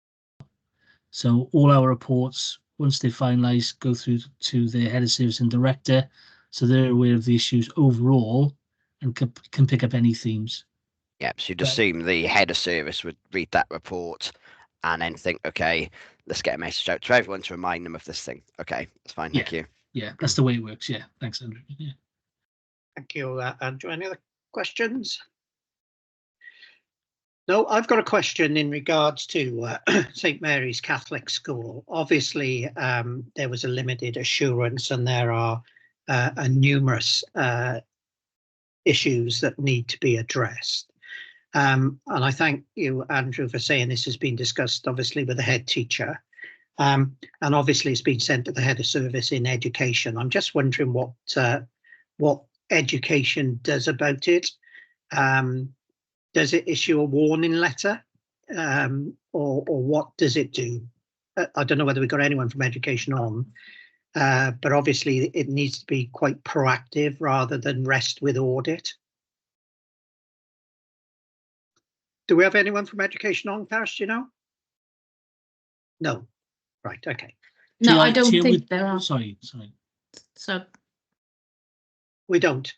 So all our reports, once they're finalised, go through to the head of service and director, so they're aware of the issues overall and can pick up any themes. Yeah, so you'd assume the head of service would read that report and then think, okay, let's get a message out to everyone to remind them of this thing. Okay, that's fine. Thank you. Yeah, that's the way it works. Yeah, thanks, Andrew. Yeah. Thank you, Andrew. Any other questions? No, I've got a question in regards to St Mary's Catholic School. Obviously, there was a limited assurance and there are numerous issues that need to be addressed. And I thank you, Andrew, for saying this has been discussed, obviously, with the head teacher. And obviously, it's been sent to the head of service in education. I'm just wondering what education does about it. Does it issue a warning letter, or what does it do? I don't know whether we've got anyone from education on, but obviously it needs to be quite proactive rather than rest with audit. Do we have anyone from education on, Karis, do you know? No. Right, okay. No, I don't think there are. Sorry. So we don't.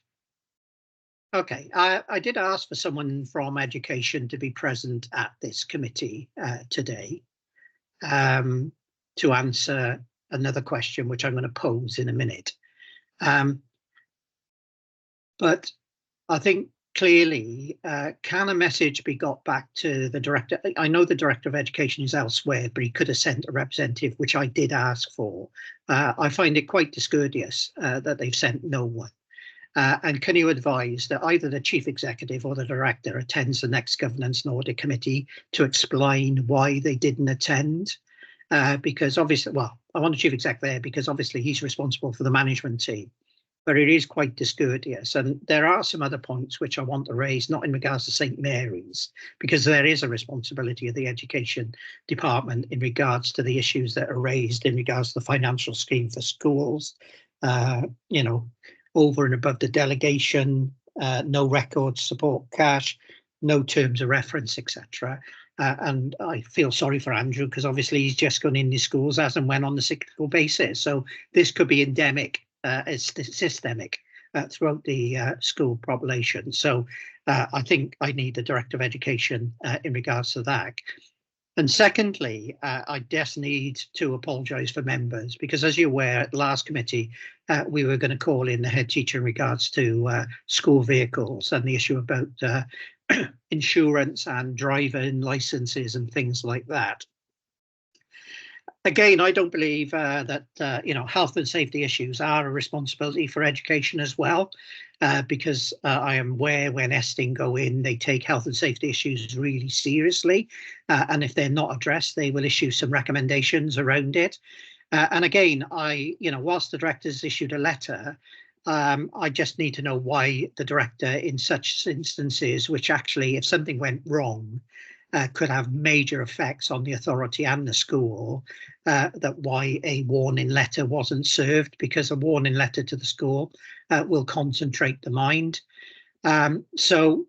Okay, I did ask for someone from education to be present at this committee today to answer another question, which I'm going to pose in a minute. But I think clearly, can a message be got back to the director? I know the director of education is elsewhere, but he could have sent a representative, which I did ask for. I find it quite discourteous that they've sent no one. And can you advise that either the chief executive or the director attends the next governance and audit committee to explain why they didn't attend? Because obviously, well, I want the chief exec there because obviously he's responsible for the management team, but it is quite discourteous. And there are some other points which I want to raise, not in regards to St Mary's, because there is a responsibility of the education department in regards to the issues that are raised in regards to the financial scheme for schools, you know, over and above the delegation, no records, support cash, no terms of reference, etc. And I feel sorry for Andrew because obviously he's just gone in the schools as and when on the cyclical basis. So this could be endemic, it's systemic throughout the school population. So I think I need the Director of Education in regards to that. And secondly, I just need to apologise for members because, as you're aware, at the last committee, we were going to call in the head teacher in regards to school vehicles and the issue about insurance and driving licences and things like that. Again, I don't believe that you know, health and safety issues are a responsibility for education as well, because I am aware when Esting go in, they take health and safety issues really seriously, and if they're not addressed, they will issue some recommendations around it. And again, you know, whilst the director's issued a letter, I just need to know why the director, in such instances, which actually, if something went wrong, could have major effects on the authority and the school, that why a warning letter wasn't served, because a warning letter to the school will concentrate the mind. So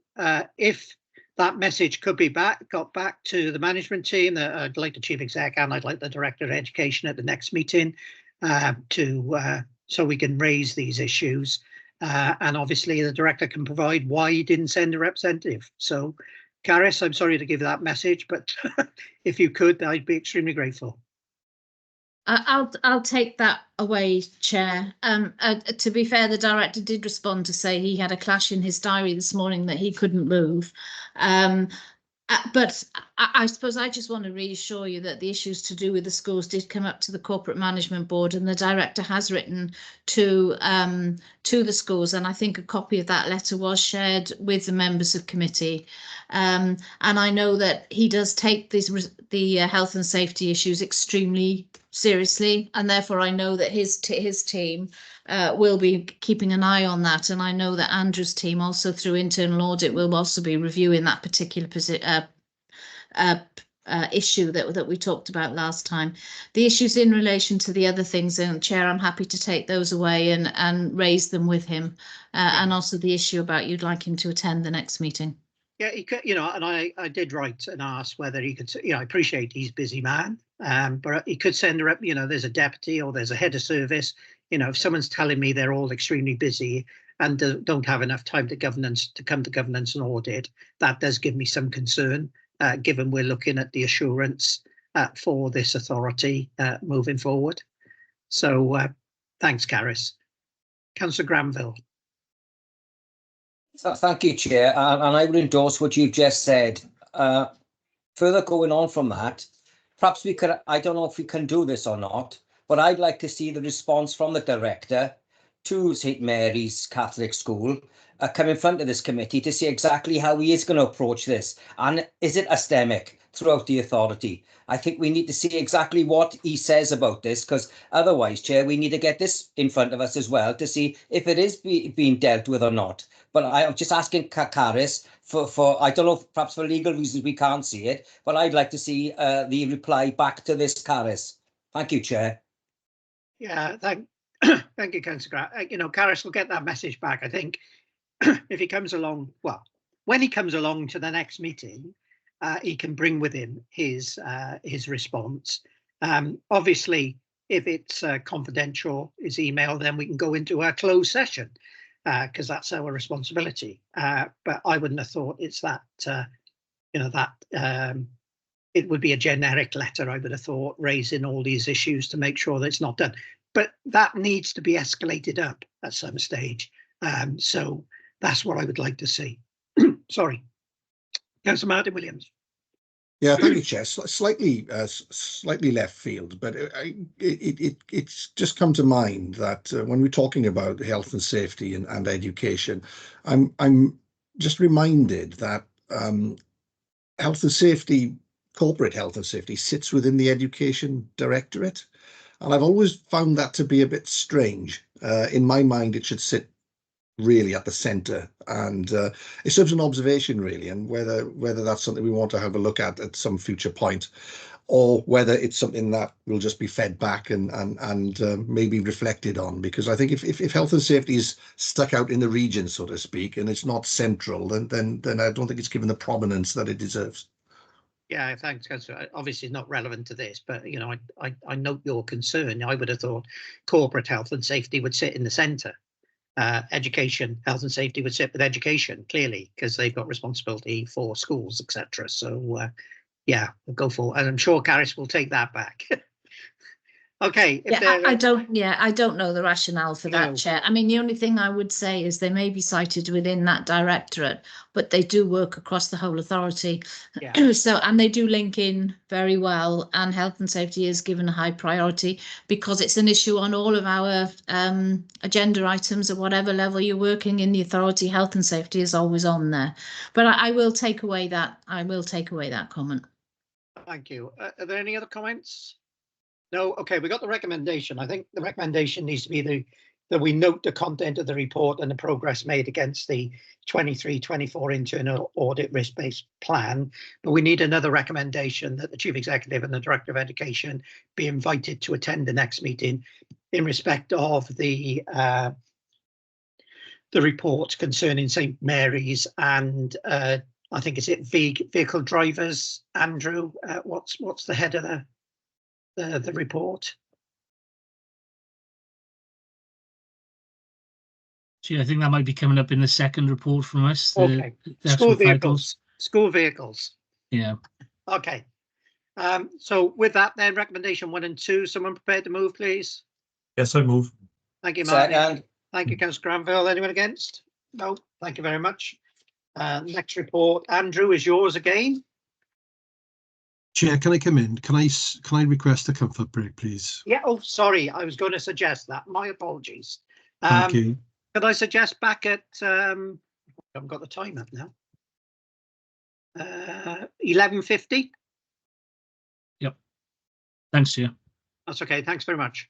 if that message could be got back to the management team, I'd like the chief exec and I'd like the director of education at the next meeting so we can raise these issues. And obviously the director can provide why he didn't send a representative. So Caris, I'm sorry to give that message, but if you could, I'd be extremely grateful. I'll take that away, Chair. To be fair, the director did respond to say he had a clash in his diary this morning that he couldn't move. But I suppose I just want to reassure you that the issues to do with the schools did come up to the corporate management board, and the director has written to the schools, and I think a copy of that letter was shared with the members of committee. And I know that he does take the health and safety issues extremely seriously, and therefore I know that his team will be keeping an eye on that, and I know that Andrew's team also through internal audit will also be reviewing that particular issue that we talked about last time. The issues in relation to the other things, and Chair, I'm happy to take those away and raise them with him, and also the issue about you'd like him to attend the next meeting. Yeah, he could, and I did write and ask whether he could, I appreciate he's a busy man, but he could send a, there's a deputy or there's a head of service. If someone's telling me they're all extremely busy and don't have enough time to come to governance and audit, that does give me some concern, given we're looking at the assurance for this authority moving forward. So thanks, Caris. Councillor Granville. Thank you, Chair, and I would endorse what you've just said. Further going on from that, perhaps we could, I don't know if we can do this or not, but I'd like to see the response from the director to St Mary's Catholic School come in front of this committee to see exactly how he is going to approach this, and is it systemic throughout the authority. I think we need to see exactly what he says about this, because otherwise, Chair, we need to get this in front of us as well to see if it is being dealt with or not. But I'm just asking Caris for I don't know, perhaps for legal reasons we can't see it, but I'd like to see the reply back to this, Caris. Thank you, Chair. Yeah, thank you, Councillor Grant. Caris will get that message back. I think if he comes along, well, when he comes along to the next meeting, he can bring with him his response. Obviously, if it's confidential, his email, then we can go into a closed session because that's our responsibility. But I wouldn't have thought it's that, it would be a generic letter, I would have thought, raising all these issues to make sure that it's not done. But that needs to be escalated up at some stage. So that's what I would like to see. Sorry. Councillor Martin Williams. Yeah, thank you, Chair. Slightly left field, but it's just come to mind that when we're talking about health and safety and education, I'm just reminded that health and safety, corporate health and safety, sits within the Education Directorate, and I've always found that to be a bit strange. In my mind, it should sit really at the centre, and it serves an observation really, and whether that's something we want to have a look at some future point, or whether it's something that will just be fed back and maybe reflected on, because I think if health and safety is stuck out in the region, so to speak, and it's not central, then I don't think it's given the prominence that it deserves. Yeah, thanks, Councillor. Obviously, it's not relevant to this, but I note your concern. I would have thought corporate health and safety would sit in the centre. Education, health and safety would sit with education, clearly, because they've got responsibility for schools, etc. So, yeah, we'll go for, and I'm sure Caris will take that back. Okay. I don't know the rationale for that, Chair. I mean, the only thing I would say is they may be cited within that directorate, but they do work across the whole authority. Yeah. So, and they do link in very well, and health and safety is given a high priority because it's an issue on all of our agenda items at whatever level you're working in the authority. Health and safety is always on there. But I will take away that. I will take away that comment. Thank you. Are there any other comments? No, okay, we got the recommendation. I think the recommendation needs to be that we note the content of the report and the progress made against the 23-24 internal audit risk-based plan. But we need another recommendation that the Chief Executive and the Director of Education be invited to attend the next meeting in respect of the report concerning St Mary's and I think it's vehicle drivers. Andrew, what's the head of the report? Gee, I think that might be coming up in the second report from us. Okay. School vehicles. School vehicles. Yeah. Okay. So with that, then recommendation 1 and 2. Someone prepared to move, please. Yes, I move. Thank you, Martin. Second. Thank you, Councillor Granville. Anyone against? No. Thank you very much. Next report, Andrew, is yours again. Chair, can I come in? Can I request a comfort break, please? Yeah. Oh, sorry. I was going to suggest that. My apologies. Thank you. Could I suggest back at I haven't got the time up now. 11:50. Yep. Thanks, Chair. That's okay. Thanks very much.